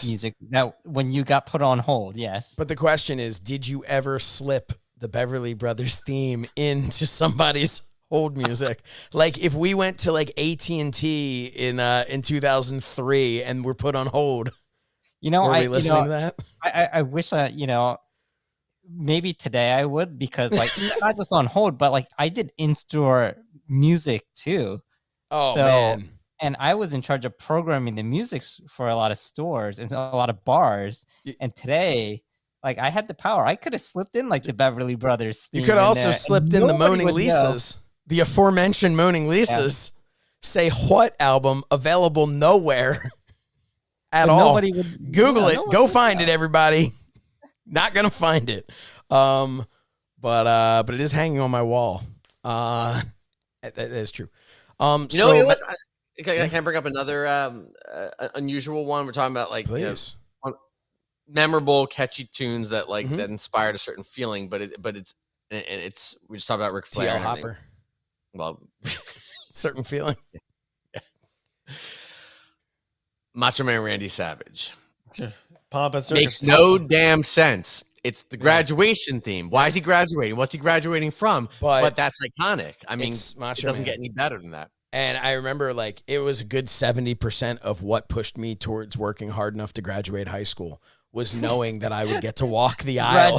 music. Now, when you got put on hold, yes. But the question is, did you ever slip the Beverly Brothers theme into somebody's hold music? Like if we went to like AT&T in 2003 and we're put on hold, were we listening to that? I wish maybe today I would, because like not just on hold, but like I did in-store music too. Oh, man. And I was in charge of programming the music for a lot of stores and a lot of bars. And today, like I had the power. I could have slipped in like the Beverly Brothers theme. You could also slipped in the Moaning Lisas, the aforementioned Moaning Lisas. Say What album, available nowhere at all. Nobody would Google it. Go find it, everybody. Not gonna find it. But it is hanging on my wall. That is true. What? Can I bring up another unusual one? We're talking about like, please. Memorable, catchy tunes that like that inspired a certain feeling, but it's we just talked about Ric Flair. T.L. Hopper. Well, certain feeling. Yeah. Macho Man Randy Savage. Pomp and makes no damn sense. It's the graduation theme. Why is he graduating? What's he graduating from? But that's iconic. I mean, it doesn't get any better than that. And I remember like it was a good 70% of what pushed me towards working hard enough to graduate high school was knowing that I would get to walk the aisle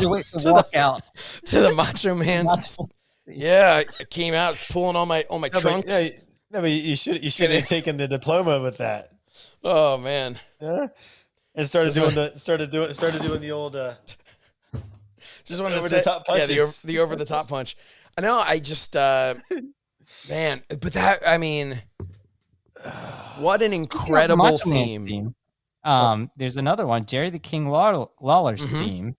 out to the Macho Man's. Yeah, I came out pulling on my trunks. But you should have taken the diploma with that. Oh man. Yeah. And started doing the old just wanted to say top punches. The over the top punch. I know, I just man, but that, I mean, what an incredible theme. There's another one, Jerry the King Lawler's theme.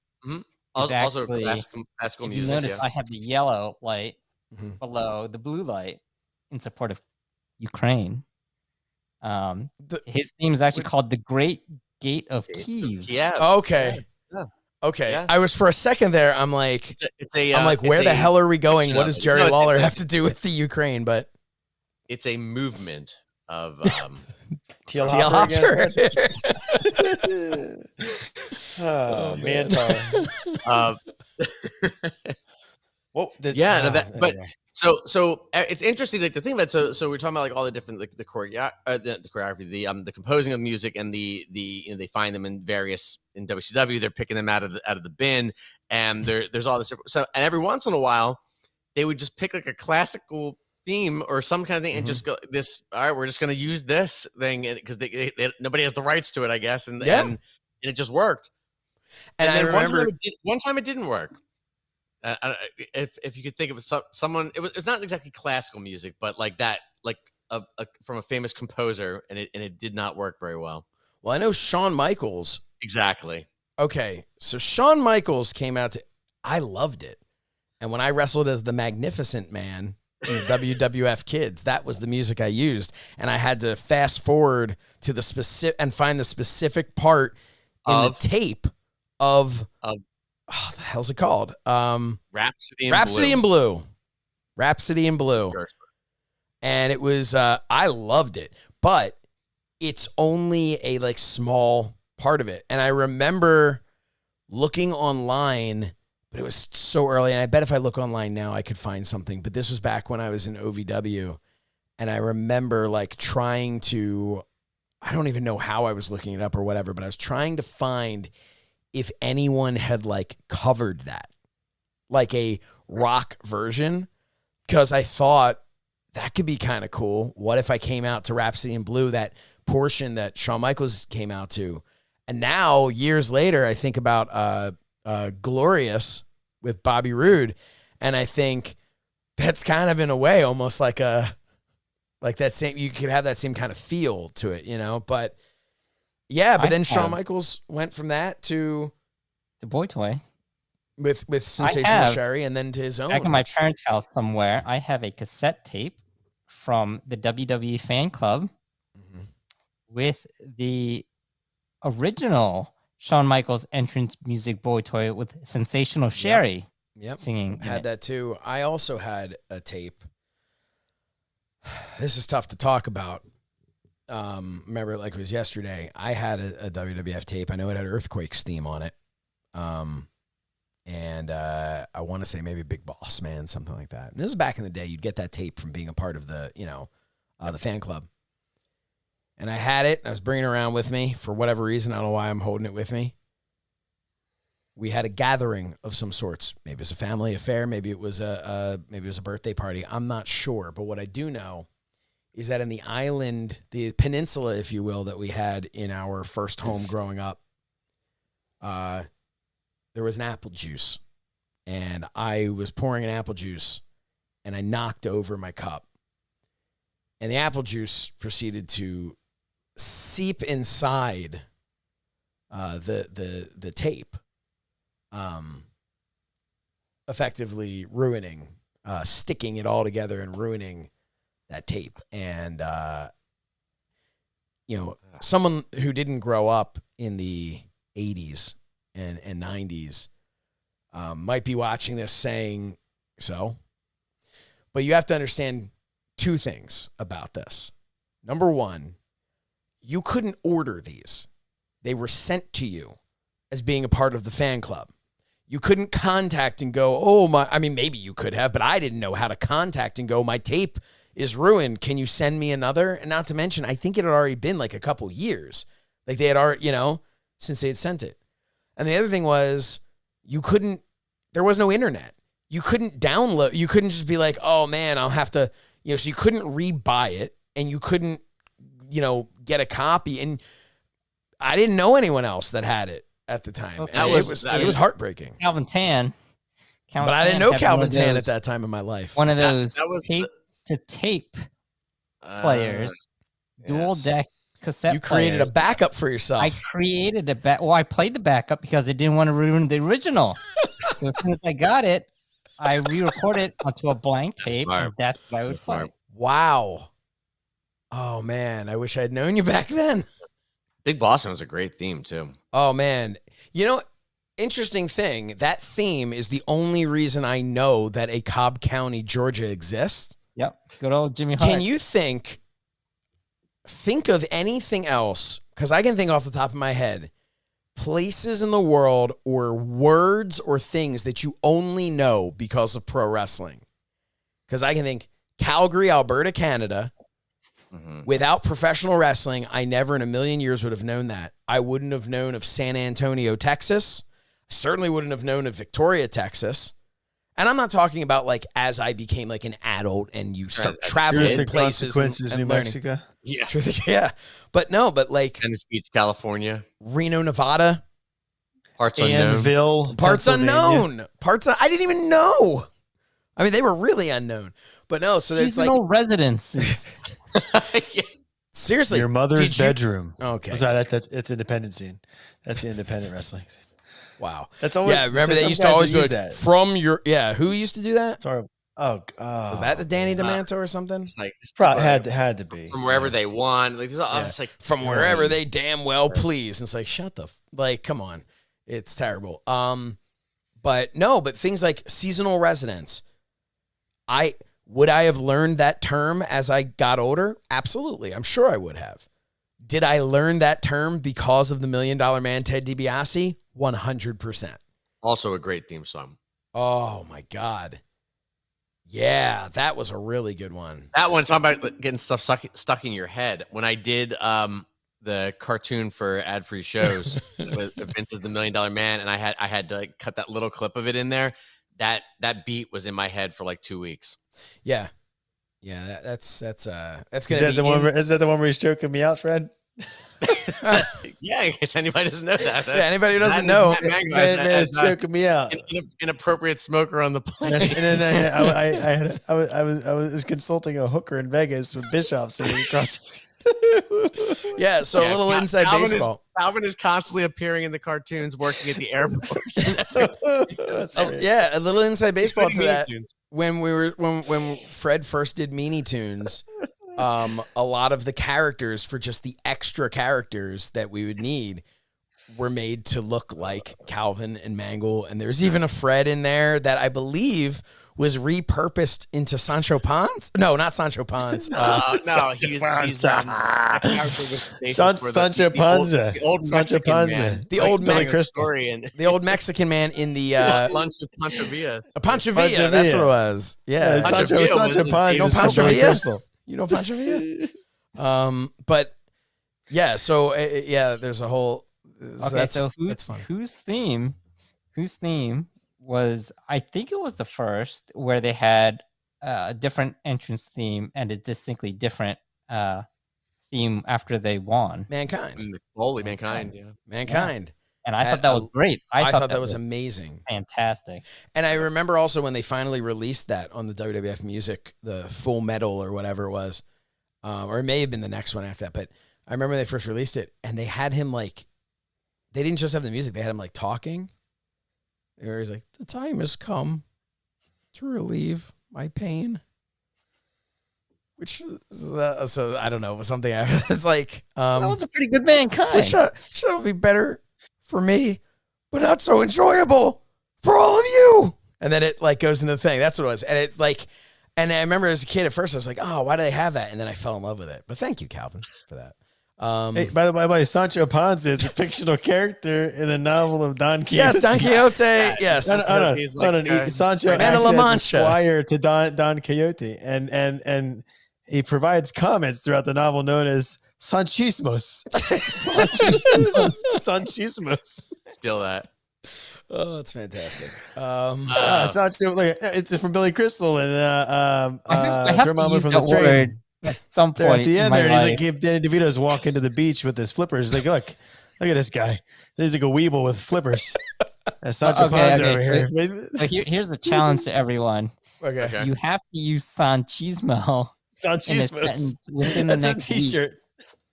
Also classical music. You notice I have the yellow light below the blue light in support of Ukraine. His theme is actually called The Great Gate of Kyiv. Yeah. Okay. Yeah. Okay. Yeah. I was for a second there. I'm like, where the hell are we going? What does Jerry Lawler have to do with the Ukraine? But it's a movement of T.L. Hopper. Oh, Mantar. So it's interesting. Like the thing about so we're talking about like all the different like the choreography, the composing of music, and the they find them in WCW. They're picking them out of the bin, and there's all this. So and every once in a while, they would just pick like a classical theme or some kind of thing and just go this. All right, we're just going to use this thing because nobody has the rights to it, I guess, and it just worked. And I remember one time it didn't work. If you could think of someone, it's not exactly classical music, but like that, like from a famous composer, and it did not work very well. Well, I know Shawn Michaels. Exactly. Okay, so Shawn Michaels came out to. I loved it, and when I wrestled as the Magnificent Man in the WWF Kids, that was the music I used, and I had to fast forward to the specific and find the specific part in the tape of oh, the hell's it called? Rhapsody in Blue. Rhapsody in Blue. Sure. And it was I loved it, but it's only a like small part of it. And I remember looking online, but it was so early, and I bet if I look online now I could find something, but this was back when I was in OVW, and I remember like trying to, I don't even know how I was looking it up or whatever, but I was trying to find if anyone had like covered that, like a rock version, because I thought that could be kind of cool. What if I came out to Rhapsody in Blue, that portion that Shawn Michaels came out to? And now, years later, I think about Glorious with Bobby Roode, and I think that's kind of in a way almost like that same, you could have that same kind of feel to it, you know? But yeah, but then Shawn Michaels went from that to Boy Toy with Sensational Sherry, and then to his own. Back in my parents' house somewhere, I have a cassette tape from the WWE fan club with the original Shawn Michaels entrance music, Boy Toy, with Sensational Sherry singing. I had that too. I also had a tape. This is tough to talk about. Remember, like it was yesterday. I had a WWF tape. I know it had Earthquake's theme on it. And I want to say maybe Big Boss Man, something like that. And this is back in the day. You'd get that tape from being a part of the, the fan club. And I had it. I was bringing it around with me for whatever reason. I don't know why I'm holding it with me. We had a gathering of some sorts. Maybe it was a family affair. Maybe it was a birthday party. I'm not sure. But what I do know is that in the island, the peninsula, if you will, that we had in our first home growing up, there was an apple juice, and I was pouring an apple juice, and I knocked over my cup, and the apple juice proceeded to seep inside the tape, effectively ruining, sticking it all together and ruining that tape. And someone who didn't grow up in the 80s and 90s might be watching this saying so. But you have to understand two things about this. Number one, you couldn't order these. They were sent to you as being a part of the fan club. You couldn't contact and go, maybe you could have, but I didn't know how to contact and go, my tape is ruined. Can you send me another? And not to mention, I think it had already been like a couple years. Like they had already, since they had sent it. And the other thing was there was no internet. You couldn't download, you couldn't just be like, oh man, I'll have to, so you couldn't rebuy it, and you couldn't, get a copy. And I didn't know anyone else that had it at the time. It was heartbreaking. Calvin Tan. But I didn't know Calvin Tan at that time in my life. One of those tape-to-tape players, dual deck cassette. You created players. A backup for yourself. I created I played the backup because I didn't want to ruin the original. So as soon as I got it, I re-recorded it onto a blank tape, and that's what I would play. Wow. Oh, man. I wish I had known you back then. Big Boston was a great theme, too. Oh, man. Interesting thing, that theme is the only reason I know that a Cobb County, Georgia exists. Yep. Good old Jimmy Hart. Can you think of anything else, because I can think off the top of my head, places in the world or words or things that you only know because of pro wrestling? Because I can think Calgary, Alberta, Canada. Mm-hmm. Without professional wrestling, I never in a million years would have known that. I wouldn't have known of San Antonio, Texas. Certainly wouldn't have known of Victoria, Texas. And I'm not talking about like as I became like an adult and you start traveling places and New learning. Mexico. Yeah. Yeah. But like Venice Beach, California. Reno, Nevada. Parts unknown. Parts unknown. I didn't even know. I mean, they were really unknown. But no, so there's seasonal residences. Yeah. Seriously, Your mother's bedroom. Okay, sorry, it's independent scene. That's the independent wrestling scene. Wow, that's always. Yeah, remember they used to always be like, that from your. Yeah, who used to do that? Sorry. Oh, was that the Danny DeManto or something? It's like it's probably had to be from wherever they want. Like, it's like from wherever they damn well please. And it's like, shut the like, come on, it's terrible. But things like seasonal residents. Would I have learned that term as I got older? Absolutely. I'm sure I would have. Did I learn that term because of the $1 Million Man, Ted DiBiase? 100%. Also a great theme song. Oh my God. Yeah, that was a really good one. That one's talking about getting stuff stuck in your head. When I did the cartoon for ad-free shows with Vince is the $1 Million Man, and I had to cut that little clip of it in there. That beat was in my head for like 2 weeks. Yeah, that's gonna is that be is that the one where he's choking me out, Fred? Yeah, in case anybody doesn't know that. Yeah, anybody who doesn't know, man is choking me out. Inappropriate smoker on the plane. And then I was consulting a hooker in Vegas with Bischoff sitting across. Yeah, so a little inside baseball. Calvin is constantly appearing in the cartoons, working at the airport. Yeah, a little inside baseball to that. When Fred first did Meanie Tunes, a lot of the characters for just the extra characters that we would need were made to look like Calvin and Mangol, and there's even a Fred in there that I believe was repurposed into Sancho Panza. No, not Sancho Panza. No, he's Sancho Panza. The old Mexican man. The old Mexican story and the old Mexican man in the lunch with Pancho Villa. Pancho Villa, that's what it was. Yeah, Sancho Panza. You know Pancho Villa? You know Pancho Villa? But yeah, so yeah, there's a whole. Okay, so whose theme was, I think it was the first where they had a different entrance theme and a distinctly different theme after they won. Mankind. Holy Mankind, yeah. Mankind. Yeah. And I thought that was great. I thought that was amazing. Fantastic. And I remember also when they finally released that on the WWF Music, the Full Metal or whatever it was, or it may have been the next one after that, but I remember they first released it and they had him like, they didn't just have the music, they had him like talking. He was like, the time has come to relieve my pain. Which is, so I don't know, something it's like that was a pretty good Mankind. Which should be better for me, but not so enjoyable for all of you. And then it like goes into the thing. That's what it was. And it's like, and I remember as a kid at first I was like, oh, why do they have that? And then I fell in love with it. But thank you, Calvin, for that. Hey, by the way, Sancho Panza is a fictional character in the novel of Don Quixote. Yes, Don Quixote. Yes, Sancho is squire to Don Quixote, and he provides comments throughout the novel known as Sanchismos. Sanchismos. Feel that. Oh, that's fantastic. Sancho, it's from Billy Crystal and I have to use that word at some point. At the end, he's like, Danny DeVito's walking to the beach with his flippers. He's like, look at this guy. He's like a weeble with flippers. Sancho Panza over here. So here's the challenge to everyone. Okay. You have to use Sanchismo in a sentence within the next t-shirt. Week.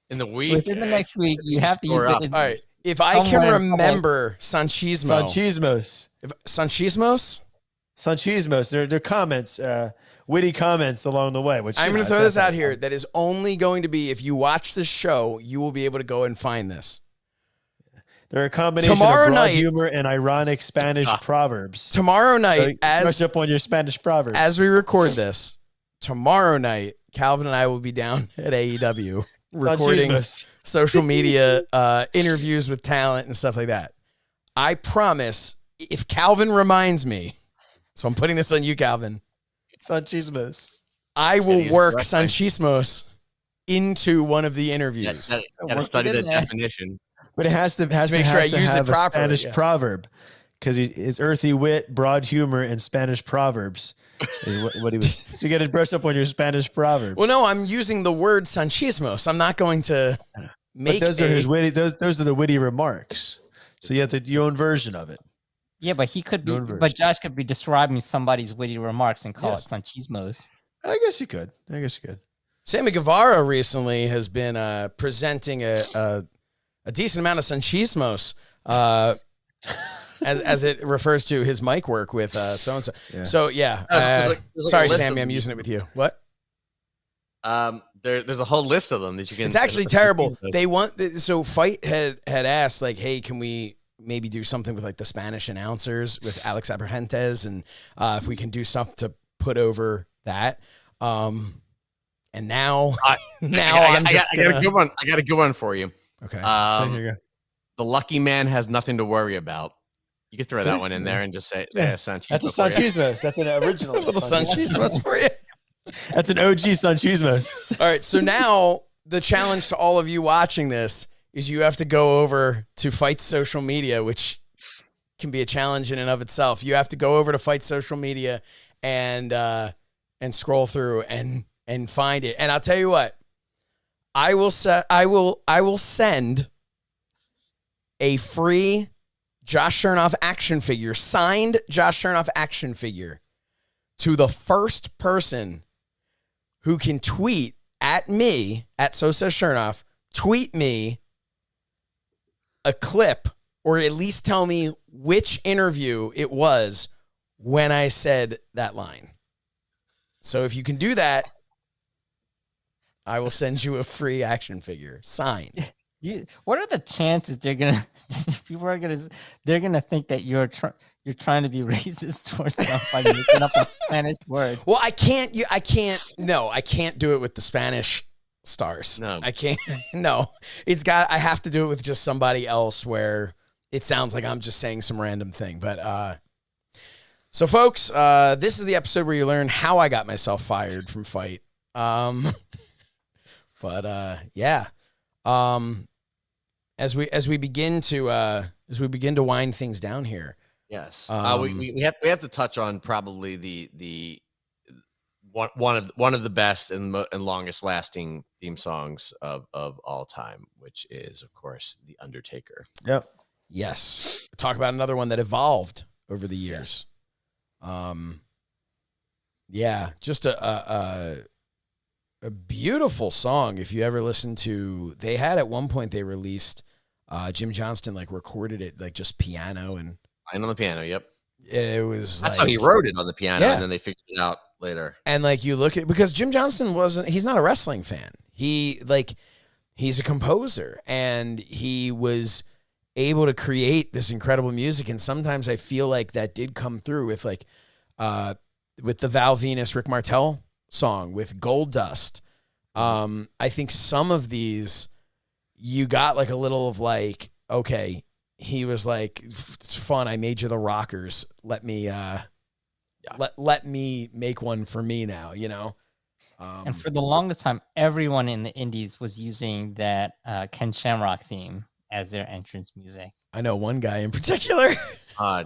In the week? Within the next week, you have to use it. All right. If I can remember Sanchismos. Sanchismos. They're comments, witty comments along the way. Which I'm going to throw this out here. That is only going to be, if you watch the show, you will be able to go and find this. They're a combination of broad humor and ironic Spanish proverbs. Tomorrow night, brush up on your Spanish proverbs. As we record this, tomorrow night, Calvin and I will be down at AEW recording social media interviews with talent and stuff like that. I promise, if Calvin reminds me, so I'm putting this on you, Calvin. Sanchismos. I will work Sanchismos into one of the interviews. Gotta study the definition. But it has to make sure I use it properly. Spanish proverb, because his earthy wit, broad humor, and Spanish proverbs is what he was. So you got to brush up on your Spanish proverbs. Well, no, I'm using the word Sanchismos. I'm not going to make. But those are his witty. Those are the witty remarks. So you have your own version of it. Yeah, but he could be. But Josh could be describing somebody's witty remarks and call it Sanchismos. I guess you could. Sammy Guevara recently has been presenting a decent amount of sanchismos, as it refers to his mic work with so and so. Yeah. So yeah, there's like sorry, Sammy, I'm using it with you. What? There's a whole list of them that you can. It's actually terrible. They want so Fight had asked like, hey, can we maybe do something with like the Spanish announcers with Alex Abrahantes, and if we can do stuff to put over that. And now I got a good one. I got a good one for you. Okay. So here you go. The lucky man has nothing to worry about. You could throw that one in there and just say, Sanchismo. That's a Sanchismos. That's an original. A little Sanchismos for you. That's an OG Sanchismos. All right. So now the challenge to all of you watching this is you have to go over to Fight's social media, which can be a challenge in and of itself. You have to go over to Fight's social media and scroll through and find it. And I'll tell you what, I will send a free Josh Shernoff action figure, signed Josh Shernoff action figure, to the first person who can tweet at me, at So Says Shernoff, tweet me a clip, or at least tell me which interview it was when I said that line. So if you can do that, I will send you a free action figure signed. What are the chances they're gonna think that you're trying to be racist towards them by making up a Spanish word? Well, I can't do it with the Spanish stars. No, I can't. No, I have to do it with just somebody else where it sounds like I'm just saying some random thing. But so folks, this is the episode where you learn how I got myself fired from Fight. Yeah. As we begin to wind things down here. Yes. We have to touch on probably the one of the best and longest lasting theme songs of all time, which is of course The Undertaker. Yep. Yes. Talk about another one that evolved over the years. Yeah, just a beautiful song. If you ever listen to, they had at one point they released Jim Johnston like recorded it like just piano and on the piano. Yep, it was. That's how he wrote it on the piano, and then they figured it out later. And like you look at, because Jim Johnston he's not a wrestling fan. He's a composer, and he was able to create this incredible music. And sometimes I feel like that did come through with with the Val Venus Rick Martel song, with Gold Dust. I think some of these you got like a little of like, okay, he was like, it's fun, I made you the Rockers, let me let me make one for me now, you know. And for the longest time, everyone in the indies was using that Ken Shamrock theme as their entrance music. I know one guy in particular.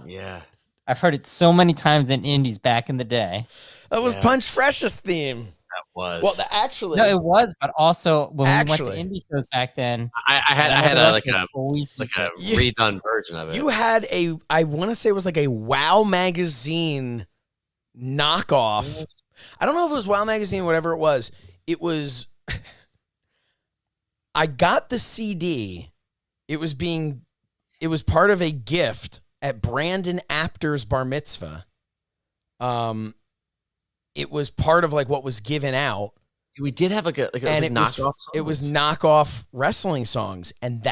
Yeah, I've heard it so many times in indies back in the day. That was Punch Fresh's theme. That was. Well, actually, no, it was. But also, when we went to indie shows back then, I had a redone version of it. You had I want to say it was like a Wow magazine knockoff. Yes. I don't know if it was Wow magazine, whatever it was. It was. I got the CD. It was part of a gift at Brandon Apter's bar mitzvah. It was part of like what was given out. We did have it was knockoff wrestling songs, and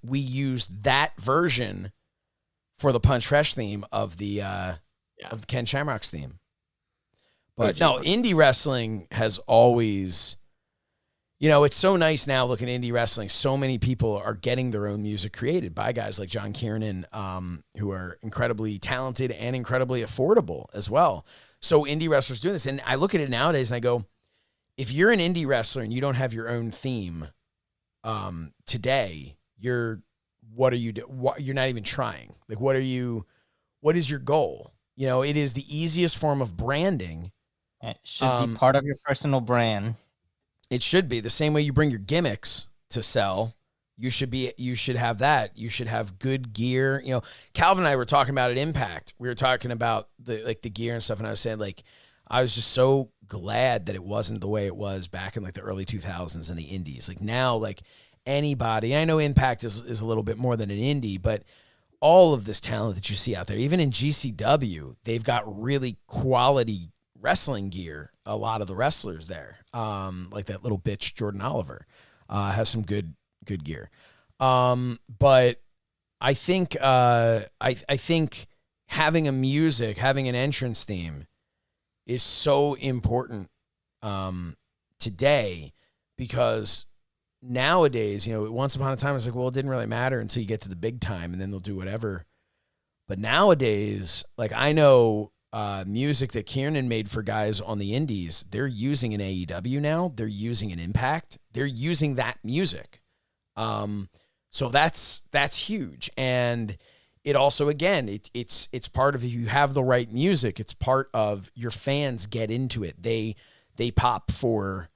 we used that version for the Punch Fresh theme of the of Ken Shamrock's theme. But no, indie wrestling has always, it's so nice now looking at indie wrestling. So many people are getting their own music created by guys like John Kiernan, who are incredibly talented and incredibly affordable as well. So indie wrestlers doing this. And I look at it nowadays and I go, if you're an indie wrestler and you don't have your own theme today, you're not even trying. Like, what is your goal? It is the easiest form of branding. It should be part of your personal brand. It should be the same way you bring your gimmicks to sell. You should have that. You should have good gear. Calvin and I were talking about at Impact. We were talking about the gear and stuff. And I was saying I was just so glad that it wasn't the way it was back in like the early 2000s in the indies. Like now, like anybody, I know Impact is a little bit more than an indie, but all of this talent that you see out there, even in GCW, they've got really quality wrestling gear. A lot of the wrestlers there, like that little bitch Jordan Oliver, has some good gear. But I think I think having having an entrance theme is so important today, because nowadays, once upon a time, it's like, well, it didn't really matter until you get to the big time, and then they'll do whatever. But nowadays, like I know music that Kieran made for guys on the indies, they're using an AEW now. They're using an Impact. They're using that music. So that's huge. And it also, again, it's part of, if you have the right music, it's part of your fans get into it. They pop for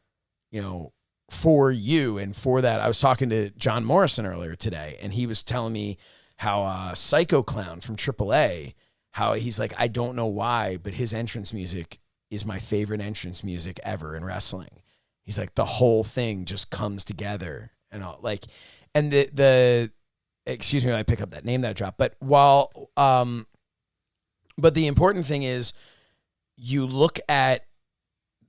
you and for that. I was talking to John Morrison earlier today, and he was telling me how Psycho Clown from AAA, how he's like, I don't know why, but his entrance music is my favorite entrance music ever in wrestling. He's like, the whole thing just comes together and all, like, and the excuse me when I pick up that name that I dropped, but but the important thing is, you look at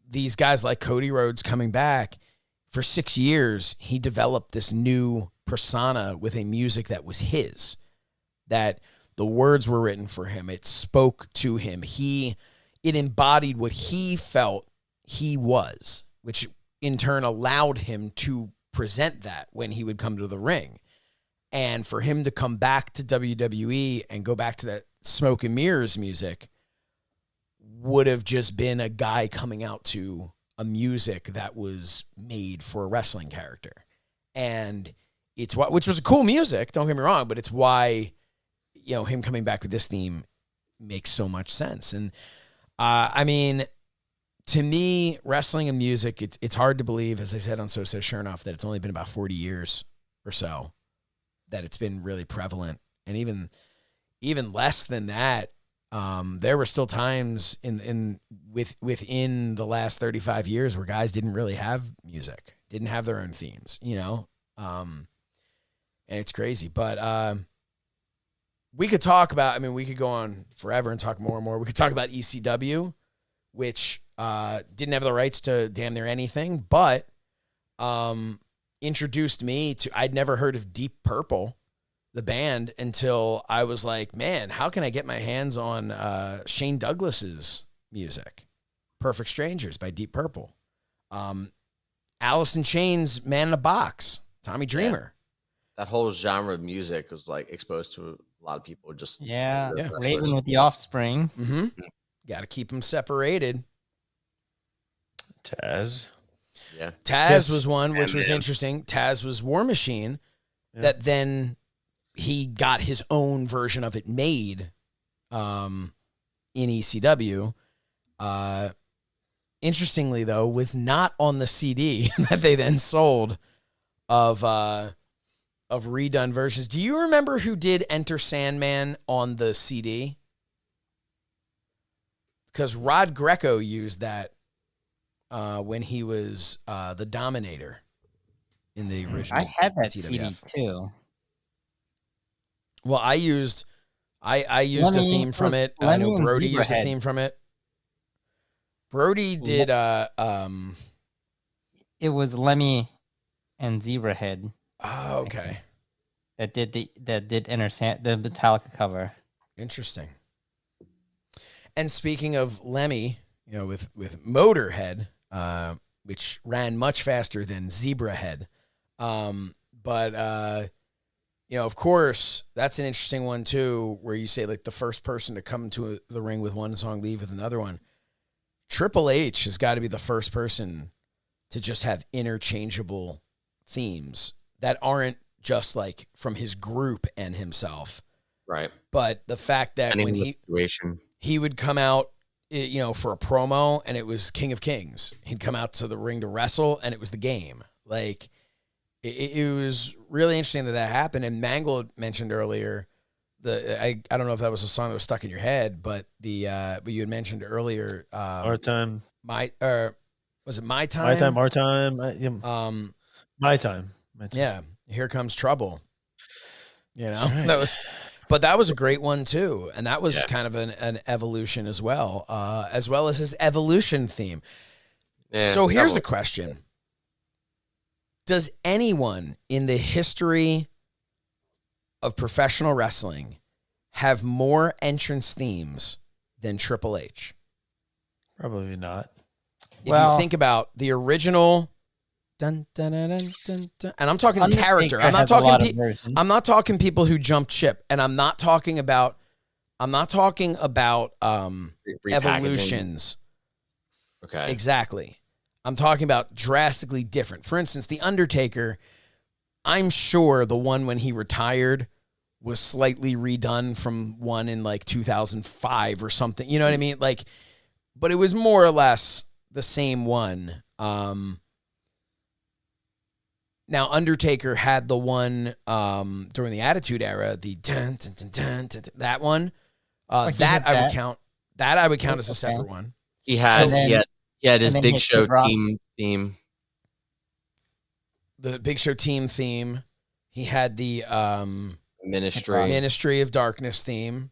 these guys like Cody Rhodes coming back. For 6 years, he developed this new persona with a music that was his, that the words were written for him. It spoke to him. It embodied what he felt he was, which in turn allowed him to present that when he would come to the ring. And for him to come back to WWE and go back to that smoke and mirrors music would have just been a guy coming out to a music that was made for a wrestling character. And it's why, which was a cool music, don't get me wrong, but it's why, him coming back with this theme makes so much sense. And I mean, to me, wrestling and music, it's hard to believe, as I said on So Says Shernoff, that it's only been about 40 years or so that it's been really prevalent. And even less than that, there were still times within the last 35 years where guys didn't really have music, didn't have their own themes, and it's crazy. But we could talk about, we could go on forever and talk more and more. We could talk about ECW, which didn't have the rights to damn near anything, but introduced me to, I'd never heard of Deep Purple, the band, until I was like, man, how can I get my hands on Shane Douglas's music? Perfect Strangers by Deep Purple. Alice in Chains' Man in a Box, Tommy Dreamer. That whole genre of music was like exposed to a lot of people. Just Raven with the Offspring. Mm-hmm. Got to keep them separated. Taz. Yeah. Taz was one, which was interesting. Taz was War Machine, that then he got his own version of it made in ECW. Interestingly, though, was not on the CD that they then sold of redone versions. Do you remember who did Enter Sandman on the CD? Because Rod Greco used that when he was the Dominator in the original. I had that TWF. CD too. Well, I used a theme from it. I know Brody used a theme from it. Brody did it was Lemmy and Zebrahead. Oh, okay. That did the Metallica cover. Interesting. And speaking of Lemmy, with Motorhead, which ran much faster than Zebrahead. But of course, that's an interesting one too, where you say like the first person to come to the ring with one song, leave with another one. Triple H has got to be the first person to just have interchangeable themes that aren't just like from his group and himself. Right. But the fact that when he would come out, for a promo and it was King of Kings, he'd come out to the ring to wrestle and it was the game. Like, it was really interesting that happened. And Mangol mentioned earlier I don't know if that was a song that was stuck in your head, but but you had mentioned earlier, Our Time. Was it My Time? My Time, Our Time. My Time. Yeah. Here Comes Trouble. You know, right. that was a great one too. And that was kind of an evolution as well as his evolution theme. Yeah, so here's a question. Does anyone in the history of professional wrestling have more entrance themes than Triple H? Probably not. If you think about the original, dun, dun, dun, dun, dun, dun, and I'm talking character. I'm not talking people who jumped ship, and I'm not talking about evolutions. Okay. Exactly. I'm talking about drastically different. For instance, The Undertaker, I'm sure the one when he retired was slightly redone from one in like 2005 or something. You know what I mean? Like, but it was more or less the same one. Now, Undertaker had the one during the Attitude Era, the dun, dun, dun, dun, dun, dun, that one. That I would count as a separate one. He had his Big Show theme. The Big Show team theme. He had the Ministry of Darkness theme.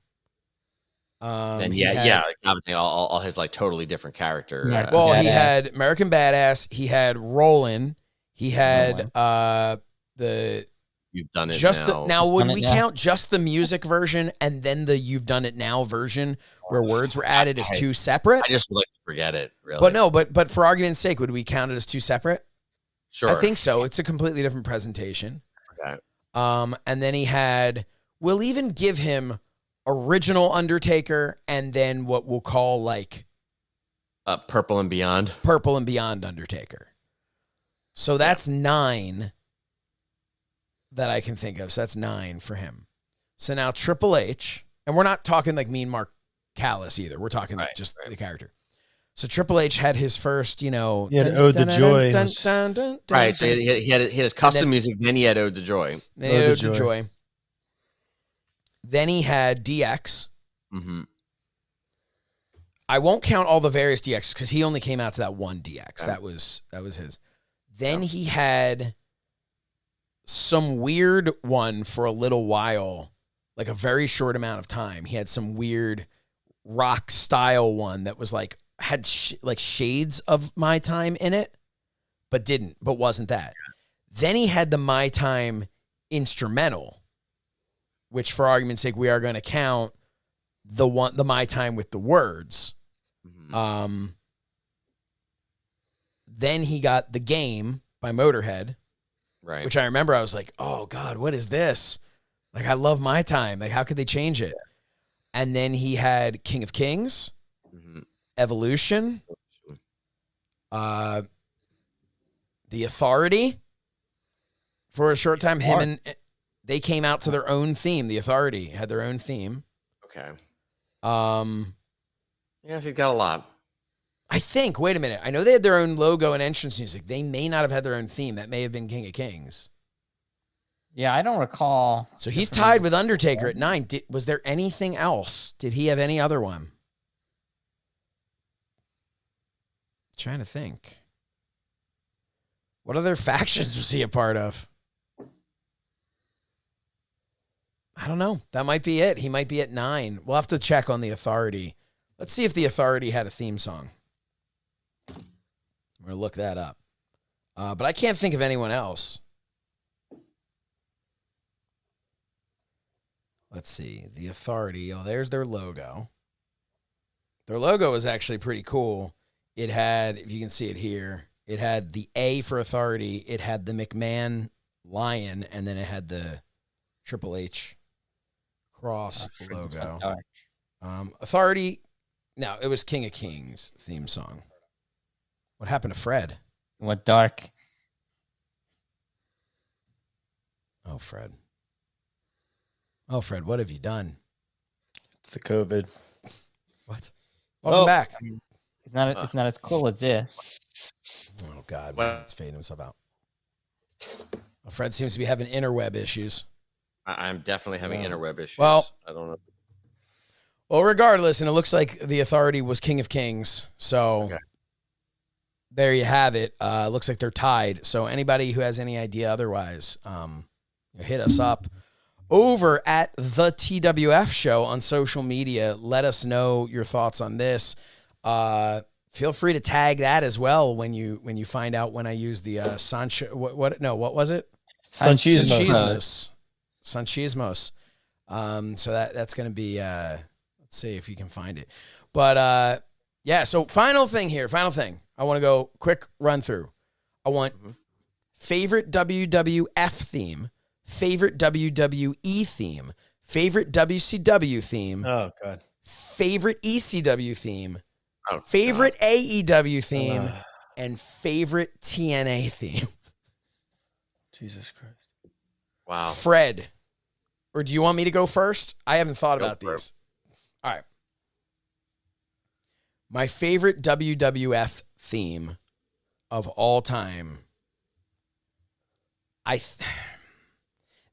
And obviously all his like totally different character. He had American Badass. He had Rollin'. He had the You've Done It just Now. Now, would we count just the music version and then the You've Done It Now version where words were added as two separate? I just like to forget it, really. But no, but for argument's sake, would we count it as two separate? Sure. I think so. It's a completely different presentation. Okay. And then we'll even give him original Undertaker and then what we'll call like Purple and Beyond Undertaker. So that's 9 that I can think of. So that's 9 for him. So now Triple H, and we're not talking like Mean Mark Callis either. We're talking just the character. So Triple H had his first, he had Ode to Joy. Right. So he had his custom music. Then he had Ode to Joy. Then he had DX. Mm-hmm. I won't count all the various DXs because he only came out to that one DX. Okay. That was his. Then he had some weird one for a little while, like a very short amount of time. He had some weird rock style one that was like had like shades of My Time in it, but wasn't that. Then he had the My Time instrumental, which for argument's sake we are going to count the My Time with the words. Mm-hmm. Then he got The Game by Motorhead. Right. Which I remember I was like, oh God, what is this? Like, I love My Time. Like, how could they change it? And then he had King of Kings, mm-hmm. Evolution, The Authority. For a short time, they came out to their own theme. The Authority had their own theme. Okay. Yes, he's got a lot. I think, wait a minute. I know they had their own logo and entrance music. They may not have had their own theme. That may have been King of Kings. Yeah, I don't recall. So he's tied with Undertaker at 9. Was there anything else? Did he have any other one? I'm trying to think. What other factions was he a part of? I don't know. That might be it. He might be at 9. We'll have to check on The Authority. Let's see if The Authority had a theme song. I'm going to look that up. But I can't think of anyone else. Let's see. The Authority. Oh, there's their logo. Their logo is actually pretty cool. It had, if you can see it here, it had the A for Authority. It had the McMahon lion, and then it had the Triple H cross logo. Authority. No, it was King of Kings theme song. What happened to Fred? What dark? Oh, Fred. Oh, Fred, what have you done? It's the COVID. What? Welcome back. It's not as cool as this. Oh, God. Well, it's fading himself out. Well, Fred seems to be having interweb issues. I'm definitely having interweb issues. Well, I don't know. Well, regardless, and it looks like the Authority was King of Kings. So there you have it. Looks like they're tied. So anybody who has any idea otherwise, hit us up over at the TWF show on social media. Let us know your thoughts on this. Feel free to tag that as well when you find out when I use the Sancho. What was it? Sanchismos. Sanchismos. So that's going to be, let's see if you can find it. But yeah, so final thing. I want to go quick run through. I want favorite WWF theme, favorite WWE theme, favorite WCW theme. Oh, God. Favorite ECW theme, favorite AEW theme, and favorite TNA theme. Jesus Christ. Wow. Fred, or do you want me to go first? I haven't thought about these. All right. My favorite WWF theme of all time.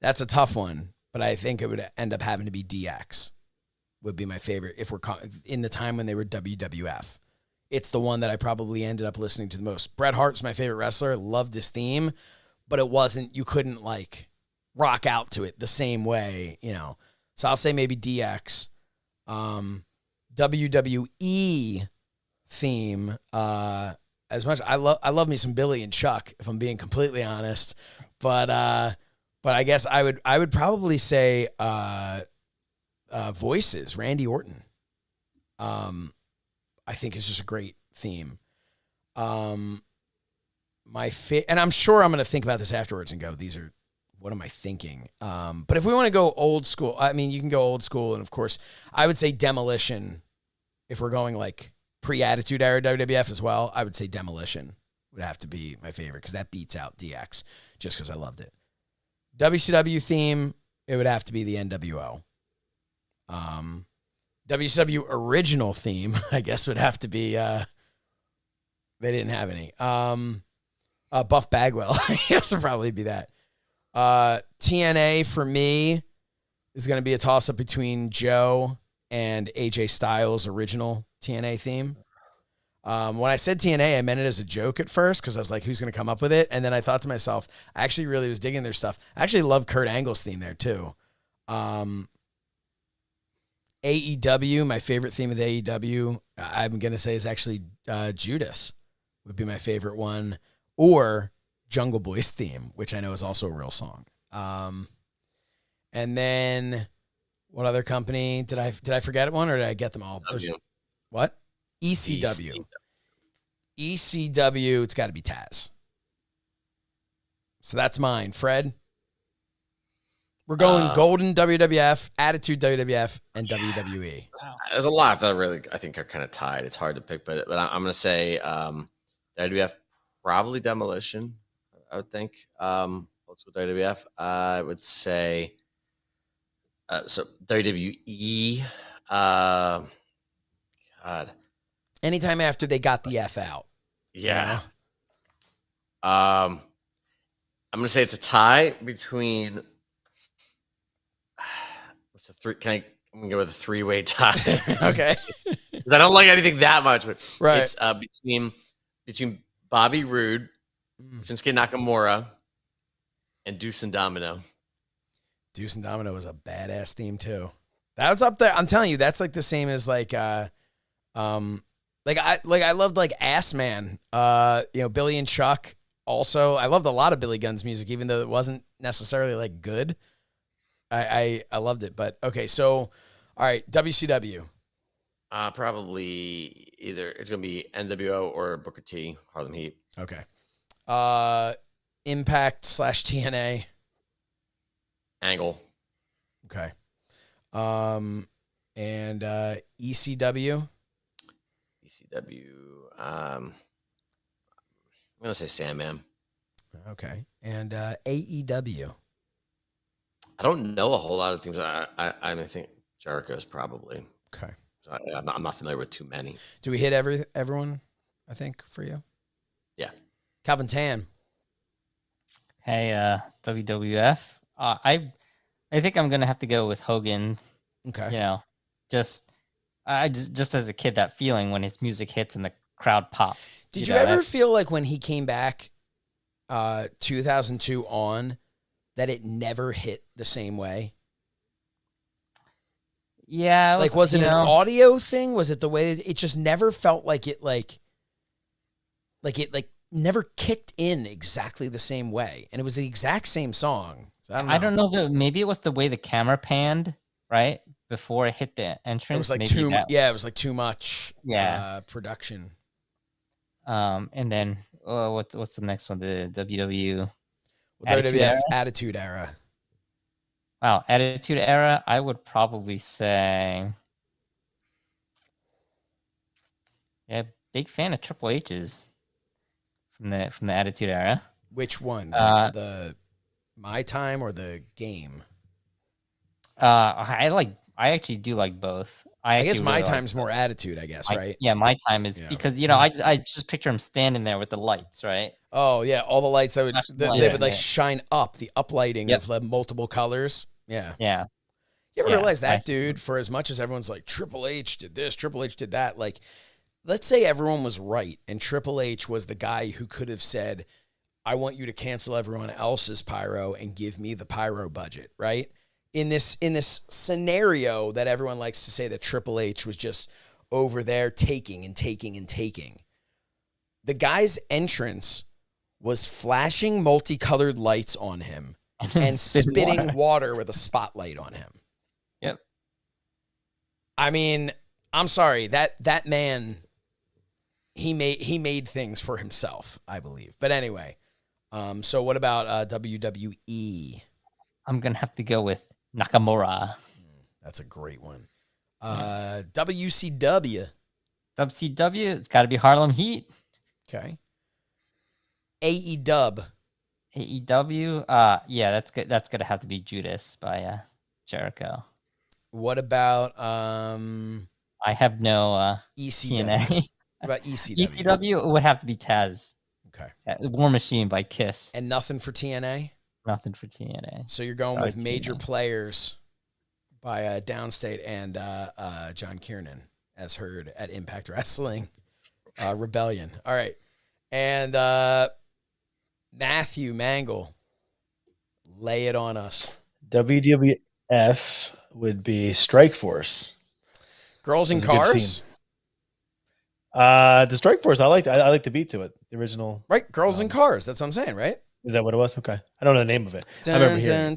That's a tough one, but I think it would end up having to be DX. Would be my favorite if we're in the time when they were WWF. It's the one that I probably ended up listening to the most. Bret Hart's my favorite wrestler. Loved his theme, but you couldn't like rock out to it the same way, So I'll say maybe DX. WWE theme. As much I love me some Billy and Chuck, if I'm being completely honest. But I guess I would probably say Voices, Randy Orton. I think is just a great theme. And I'm sure I'm going to think about this afterwards and go, what am I thinking? But if we want to go old school, I mean, you can go old school. And of course, I would say Demolition. If we're going like pre-Attitude Era WWF as well, I would say Demolition would have to be my favorite because that beats out DX just because I loved it. WCW theme, it would have to be the NWO. WCW original theme, I guess, would have to be, they didn't have any. Buff Bagwell, I guess would probably be that. TNA for me is going to be a toss-up between Joe and AJ Styles' original TNA theme. When I said TNA, I meant it as a joke at first because I was like, who's going to come up with it? And then I thought to myself, I actually really was digging their stuff. I actually love Kurt Angle's theme there too. AEW, my favorite theme of the AEW, I'm going to say is actually Judas would be my favorite one, or Jungle Boy's theme, which I know is also a real song. And then what other company did I forget one or did I get them all? What? ECW. ECW, it's got to be Taz. So that's mine. Fred? We're going Golden WWF, Attitude WWF, and WWE. There's a lot that I think are kind of tied. It's hard to pick, but I'm going to say WWF, probably Demolition, I would think. Let's go WWF. I would say so WWE. God. Anytime after they got the F out. Yeah. I'm going to say it's a tie between. What's the three? I'm going to go with a three-way tie. Okay. Because I don't like anything that much, but right. It's between Bobby Roode, Shinsuke Nakamura, and Deuce and Domino. Deuce and Domino was a badass theme too. That was up there. I'm telling you, that's like the same as like I loved like Ass Man. Billy and Chuck. Also, I loved a lot of Billy Gunn's music, even though it wasn't necessarily like good. I loved it. But okay, so all right, WCW. Probably either it's gonna be NWO or Booker T, Harlem Heat. Okay. Impact / TNA. Angle. Okay. And ECW. ECW. I'm gonna say Sandman. Okay. And AEW. I don't know a whole lot of things. I think Jericho's probably. Okay. So I'm not familiar with too many. Do we hit everyone? I think for you. Yeah. Calvin Tan. Hey, WWF. I think I'm gonna have to go with Hogan. Okay. You know, just as a kid, that feeling when his music hits and the crowd pops. Did you ever feel like when he came back, 2002 on, that it never hit the same way? Yeah. Was it an audio thing? Was it the way that it just never felt like it never kicked in exactly the same way, and it was the exact same song. So I don't know. If maybe it was the way the camera panned right before it hit the entrance. It was like maybe it was like too much. Production. And then what's the next one? The WWF Attitude Era. Wow, Attitude Era. I would probably say, big fan of Triple H's from the Attitude Era. Which one? The My Time or the Game? I actually do like both. I guess My really Time's more Attitude, I guess, right? Yeah, My Time is because I just picture him standing there with the lights, right? Oh yeah, all the lights that would shine up, the uplighting of multiple colors. Yeah. Yeah. You ever realize that, dude, for as much as everyone's like, Triple H did this, Triple H did that, like, let's say everyone was right and Triple H was the guy who could have said, I want you to cancel everyone else's pyro and give me the pyro budget, right? In this scenario that everyone likes to say that Triple H was just over there taking and taking and taking. The guy's entrance was flashing multicolored lights on him and spitting water with a spotlight on him. Yep. I mean, I'm sorry, that man, he made things for himself, I believe. But anyway, so what about WWE? I'm gonna have to go with Nakamura. That's a great one. WCW. WCW, it's got to be Harlem Heat. Okay. AEW. Yeah, that's good. That's gonna have to be Judas by Jericho. What about I have no ECW. TNA. What about ECW? ECW would have to be Taz. Okay. War Machine by Kiss. And nothing for TNA? Nothing for TNA. So you're going with Major Players by Downstate and John Kiernan, as heard at Impact Wrestling Rebellion. All right. And Matthew Mangol, lay it on us. WWF would be Strike Force. Girls in Cars? The Strike Force, I like the beat to it. The original. Right, Girls in Cars. That's what I'm saying, right? Is that what it was? Okay. I don't know the name of it. Dun, I remember hearing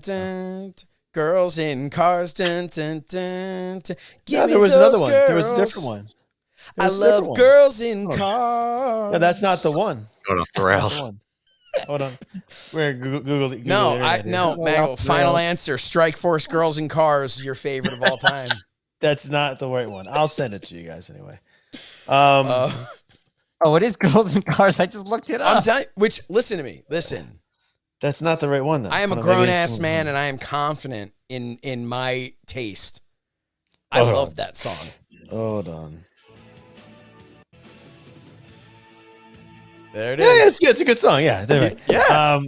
it. Girls in Cars. Dun, dun, dun, dun. No, there was another one. There was a different one. I love girls in cars. No, that's not the one. Go to Thrills. Hold on. We're Google No, Mangol, final answer. Strike Force, Girls in Cars, your favorite of all time. That's not the right one. I'll send it to you guys anyway. It is Girls in Cars. I just looked it up. Listen to me. Listen. That's not the right one, though. I am a grown-ass man, and I am confident in my taste. I love that song. Hold on. There it is. Yeah, it's a good song. Yeah. Anyway. Yeah.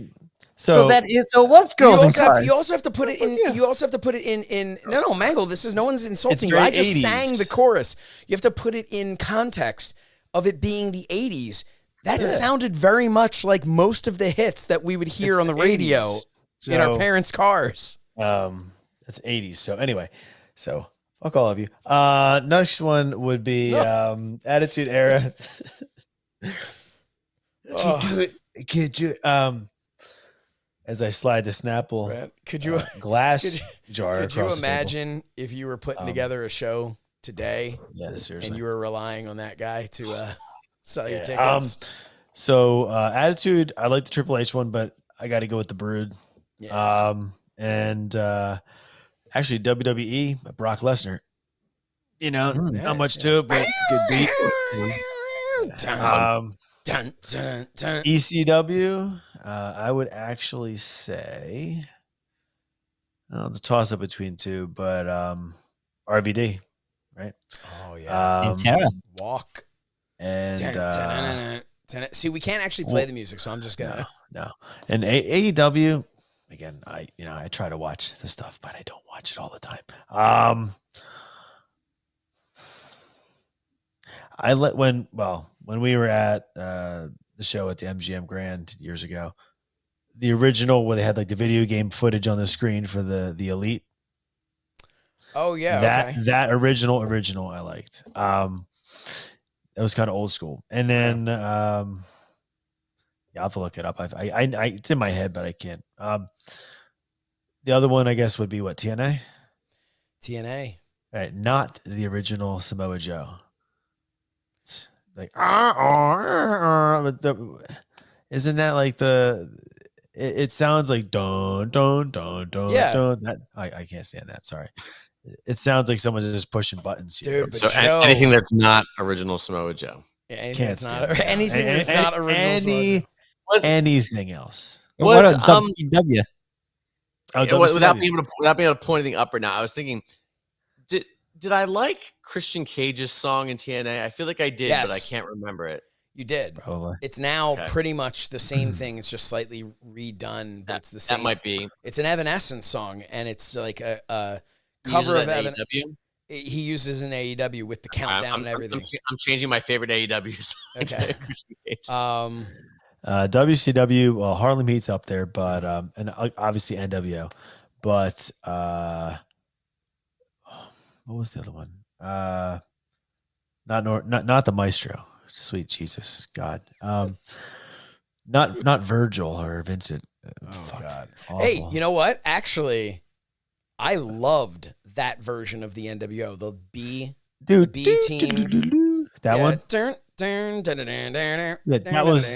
So it was Girls in Cars. You also have to put it in. You also have to put it in. No, Mangol. This is no one's insulting you. I just 80s. Sang the chorus. You have to put it in context of it being the 80s. That sounded very much like most of the hits that we would hear on the radio in our parents' cars. That's 80s. So anyway, fuck all of you. Next one would be Attitude Era. Can't do it. As I slide the Snapple, man, could you glass jar? Could you imagine if you were putting together a show today? Yeah, seriously. And you were relying on that guy to sell your tickets. So Attitude, I like the Triple H one, but I got to go with the Brood. Yeah. And actually WWE, Brock Lesnar. You know, not much to it, but good beat. Dun, dun, dun. ECW, I would actually say, it's a toss up between two, but RVD, right? Oh yeah, Walk and see, we can't actually play the music, so I'm just gonna no. And AEW, again, I try to watch the stuff, but I don't watch it all the time. When we were at the show at the MGM Grand years ago, the original where they had like the video game footage on the screen for the Elite. Oh yeah, that original I liked. That was kind of old school. And then I'll have to look it up. I it's in my head, but I can't. The other one I guess would be what, TNA? TNA. Right, not the original Samoa Joe. It's like isn't that like it sounds like don. That I can't stand that. Sorry. It sounds like someone's just pushing buttons here. Dude, but so Joe, anything that's not original Samoa Joe. Yeah, anything that's not original. Anything else. What a WCW. Without being able to point anything up right now, I was thinking, did I like Christian Cage's song in TNA? I feel like I did, but I can't remember it. You did. Probably. It's now pretty much the same thing. It's just slightly redone, but it's the same. That might be. It's an Evanescence song, and it's like a cover of Evanescence. He uses an AEW with the countdown and everything. I'm changing my favorite AEW song. Okay. WCW, well, Harlem Heat's up there, but and obviously NWO, but what was the other one? Not the Maestro. Sweet Jesus, God. Not Virgil or Vincent. God. Awful. Hey, you know what? Actually, I loved that version of the NWO. The B team. That one. That was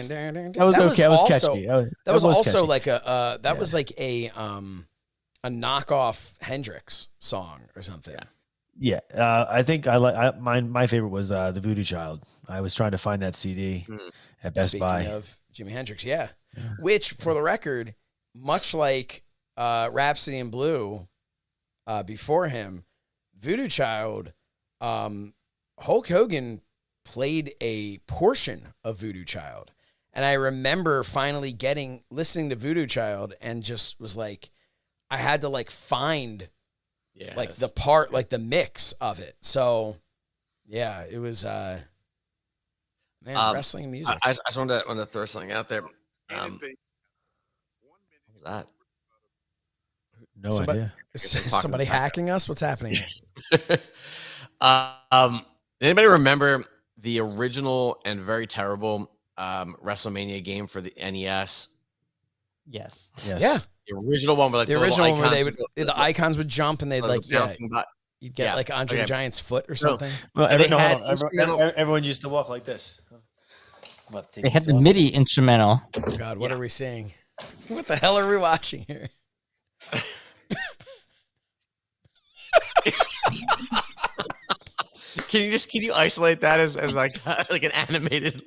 okay. That was catchy. That was also catchy. like a was like a knockoff Hendrix song or something. Yeah, I think my favorite was the Voodoo Child. I was trying to find that CD at Best Buy. Speaking of Jimi Hendrix, yeah. Which, for the record, much like Rhapsody in Blue before him, Voodoo Child, Hulk Hogan played a portion of Voodoo Child. And I remember finally listening to Voodoo Child and just was like, I had to like find like the part, like the mix of it. So yeah, it was, wrestling music. I just wanted to throw something out there. What was that? No idea. Is somebody hacking us? What's happening here? Anybody remember the original and very terrible WrestleMania game for the NES? Yes. Yeah. The original one, where the icons would jump and they'd you'd get like Andre the Giant's foot or something. Well, everyone used to walk like this. They had the MIDI instrumental. Oh God, what are we seeing? What the hell are we watching here? Can you isolate that as like an animated?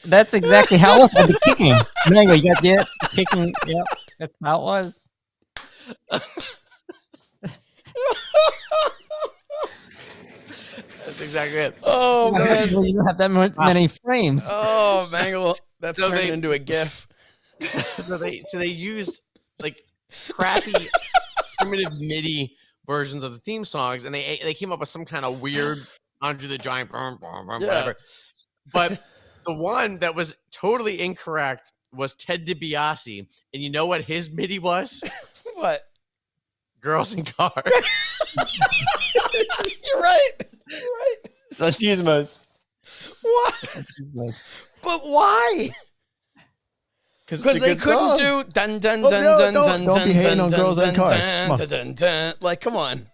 That's exactly how it was. The kicking. Mango, you got the kicking. Yep, that's how it was. That's exactly it. Oh man, you don't have that many frames. Oh, Mangle, that's turned into a GIF. So they used like crappy primitive MIDI versions of the theme songs, and they came up with some kind of weird Andre the Giant, whatever. But the one that was totally incorrect was Ted DiBiase, and you know what his MIDI was? What? Girls in Cars. You're right. Machismos. What? But why? Because they couldn't do dun dun dun dun dun dun dun dun. Like, come on.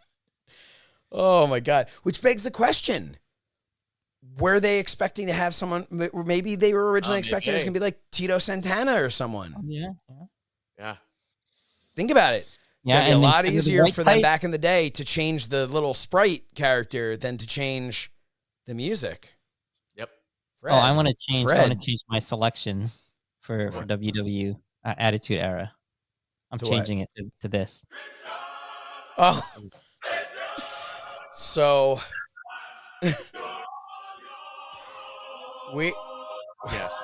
Oh my God. Which begs the question: were they expecting to have someone? Maybe they were originally expecting it was gonna be like Tito Santana or someone. Yeah. Think about it. Yeah, it'd be a lot easier for them back in the day to change the little sprite character than to change the music. Yep. Fred, I want to change. I want to change my selection for WW Attitude Era. I'm changing it to this. Oh. So yes.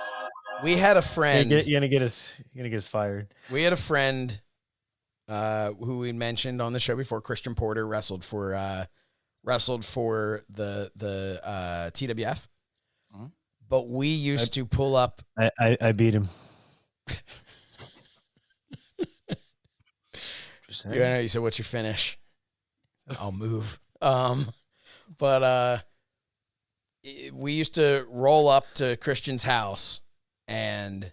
We had a friend. You're gonna get us fired. We had a friend who we mentioned on the show before. Christian Porter wrestled for the TWF. Mm-hmm. But we used to pull up. I beat him. You said, "What's your finish?" I'll move. But we used to roll up to Christian's house and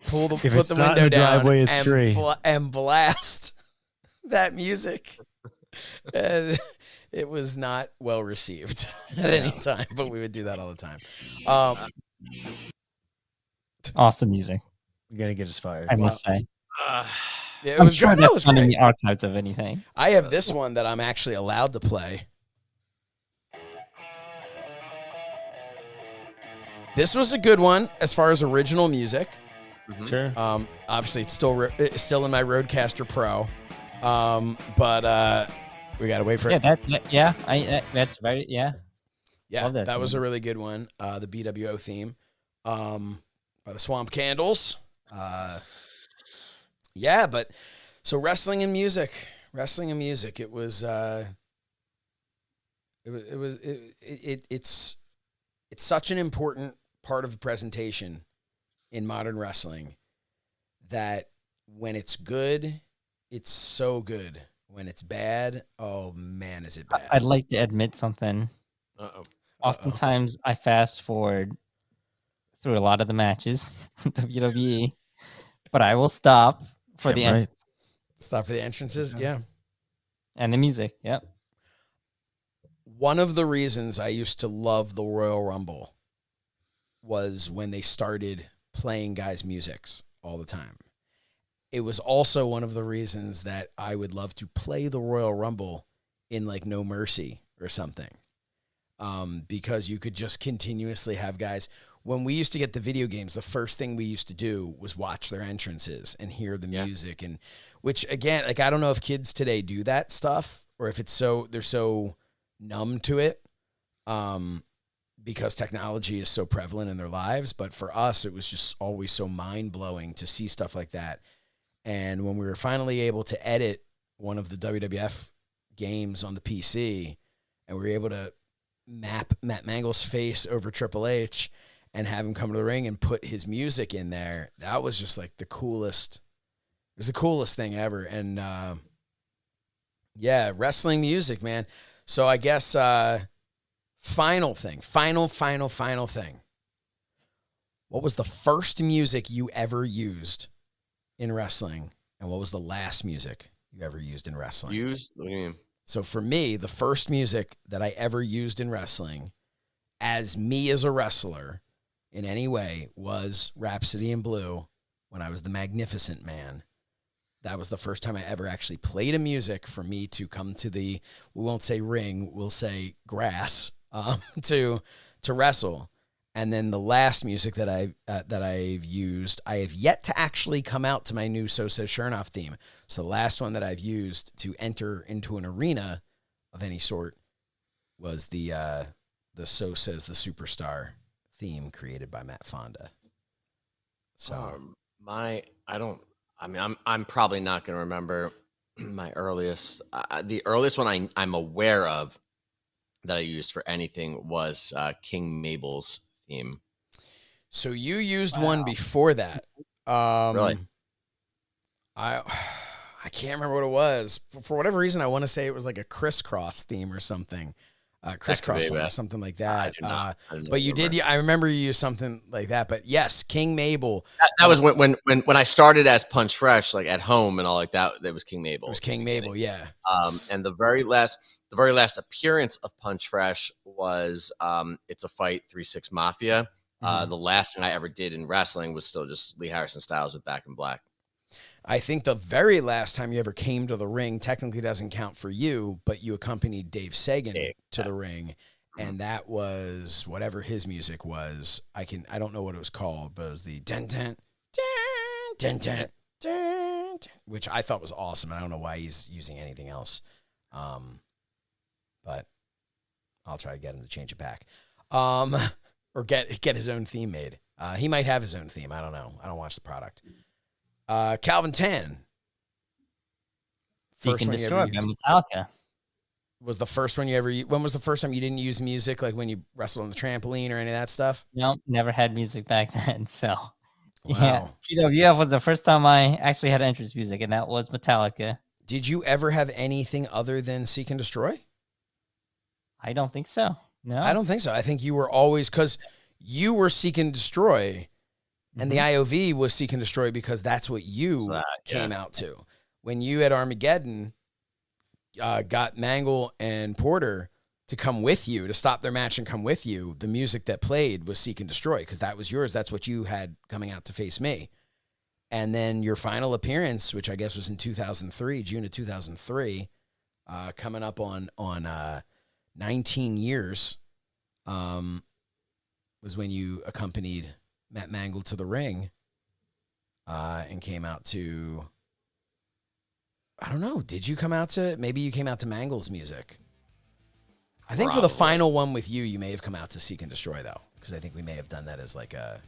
put the window down driveway, it's free. And blast that music. And it was not well received at any time, but we would do that all the time. Awesome music. You're gonna get us fired. I must say. I'm sure that's not in the archives of anything. I have this one that I'm actually allowed to play. This was a good one as far as original music. Mm-hmm. Sure. Obviously, it's still in my Rodecaster Pro, but we gotta wait for it. That's very Yeah, that was a really good one. The BWO theme, by the Swamp Candles. Yeah, but so wrestling and music. It was. It's such an important part of the presentation in modern wrestling that when it's good, it's so good. When it's bad, oh man, is it bad? I'd like to admit something. Oftentimes, I fast forward through a lot of the matches in WWE, but I will stop for the end. Stop for the entrances, yeah. And the music, yep. One of the reasons I used to love the Royal Rumble was when they started playing guys' musics all the time. It was also one of the reasons that I would love to play the Royal Rumble in like No Mercy or something. Because you could just continuously have guys. When we used to get the video games, the first thing we used to do was watch their entrances and hear the music. And which again, like, I don't know if kids today do that stuff or if they're so numb to it. Because technology is so prevalent in their lives. But for us, it was just always so mind blowing to see stuff like that. And when we were finally able to edit one of the WWF games on the PC and we were able to map Matt Mangol's face over Triple H and have him come to the ring and put his music in there, that was just like the coolest. It was the coolest thing ever. And wrestling music, man. So I guess final thing. What was the first music you ever used in wrestling, and what was the last music you ever used in wrestling? What do you mean? So for me, the first music that I ever used in wrestling as me as a wrestler in any way was Rhapsody in Blue when I was the Magnificent Man. That was the first time I ever actually played a music for me to come to the, we won't say ring, we'll say grass, to wrestle. And then the last music that I've used, I have yet to actually come out to my new So Says Shernoff theme. So the last one that I've used to enter into an arena of any sort was the So Says the Superstar theme created by Matt Fonda. So I'm probably not going to remember my earliest. The earliest one I'm aware of that I used for anything was King Mabel's theme. So you used one before that. Really? I can't remember what it was. For whatever reason, I want to say it was like a crisscross theme or something. Crisscross or something like that. But you did. I remember you used something like that. But yes, King Mabel. That was when I started as Punch Fresh, like at home and all like that. That was King Mabel. It was King Mabel, yeah. And the very last appearance of Punch Fresh was It's a Fight 3-6 Mafia. The last thing I ever did in wrestling was still just Lee Harrison Styles with Back in Black. I think the very last time you ever came to the ring technically doesn't count for you, but you accompanied Dave Sagan to the ring, and that was whatever his music was. I don't know what it was called, but it was the dun dun dun dun dun, which I thought was awesome. I don't know why he's using anything else, but I'll try to get him to change it back, or get his own theme made. He might have his own theme. I don't know. I don't watch the product. Calvin Tan. Seek and Destroy by Metallica. Was the first one you ever? When was the first time you didn't use music, like when you wrestled on the trampoline or any of that stuff? No, never had music back then. So, wow. Yeah, TWF was the first time I actually had entrance music, and that was Metallica. Did you ever have anything other than Seek and Destroy? I don't think so. No, I don't think so. I think you were always, because you were Seek and Destroy, and the IOV was Seek and Destroy because that's what you came out to. When you at Armageddon got Mangol and Porter to come with you, to stop their match and come with you, the music that played was Seek and Destroy because that was yours. That's what you had coming out to face me. And then your final appearance, which I guess was in 2003, June of 2003, coming up on 19 years, was when you accompanied Matt Mangol to the ring and came out to... I don't know. Did you come out to... Maybe you came out to Mangol's music. I think for the final one with you, you may have come out to Seek and Destroy, though. Because I think we may have done that as like a...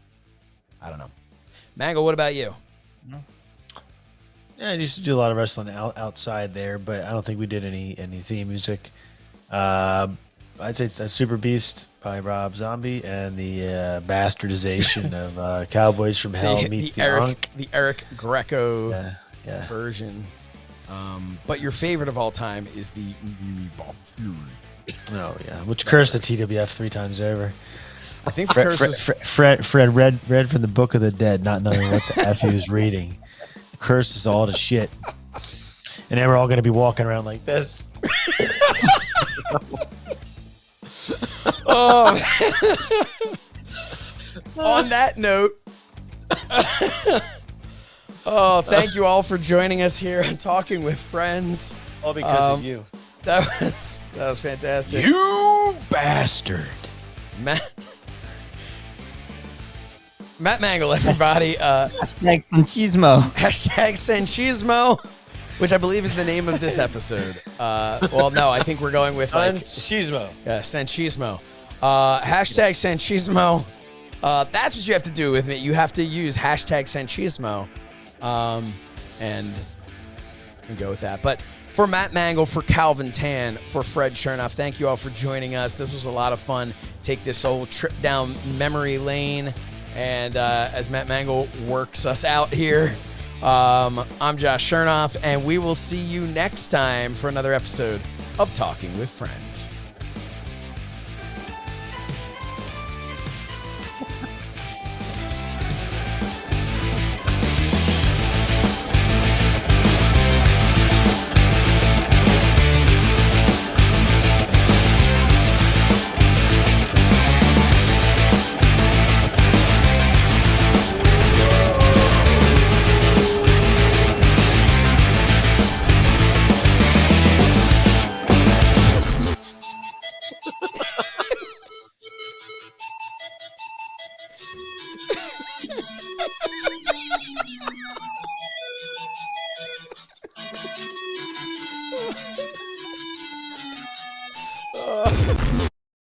I don't know. Mangol, what about you? Yeah, I used to do a lot of wrestling outside there, but I don't think we did any theme music. I'd say it's Super Beast by Rob Zombie and the bastardization of Cowboys from Hell meets the Unk. The Eric Greco version. But your favorite of all time is the Bob Fury. Oh yeah, which cursed the TWF 3 times over. I think the curse is... Fred read from the Book of the Dead, not knowing what the F he was reading. The curse is all the shit, and then we're all going to be walking around like this. On that note. Oh, thank you all for joining us here on Talking with Friends. All because of you. That was fantastic. You bastard. Matt Mangol, everybody. Hashtag Sanchismo. Hashtag Sanchismo, which I believe is the name of this episode. Well, no, I think we're going with like... Sanchismo. Yeah, Sanchismo. Hashtag Sanchismo. That's what you have to do with me. You have to use hashtag Sanchismo. And go with that. But for Matt Mangol, for Calvin Tan, for Fred Shernoff, thank you all for joining us. This was a lot of fun. Take this whole trip down memory lane. And as Matt Mangol works us out here, I'm Josh Shernoff, and we will see you next time for another episode of Talking with Friends.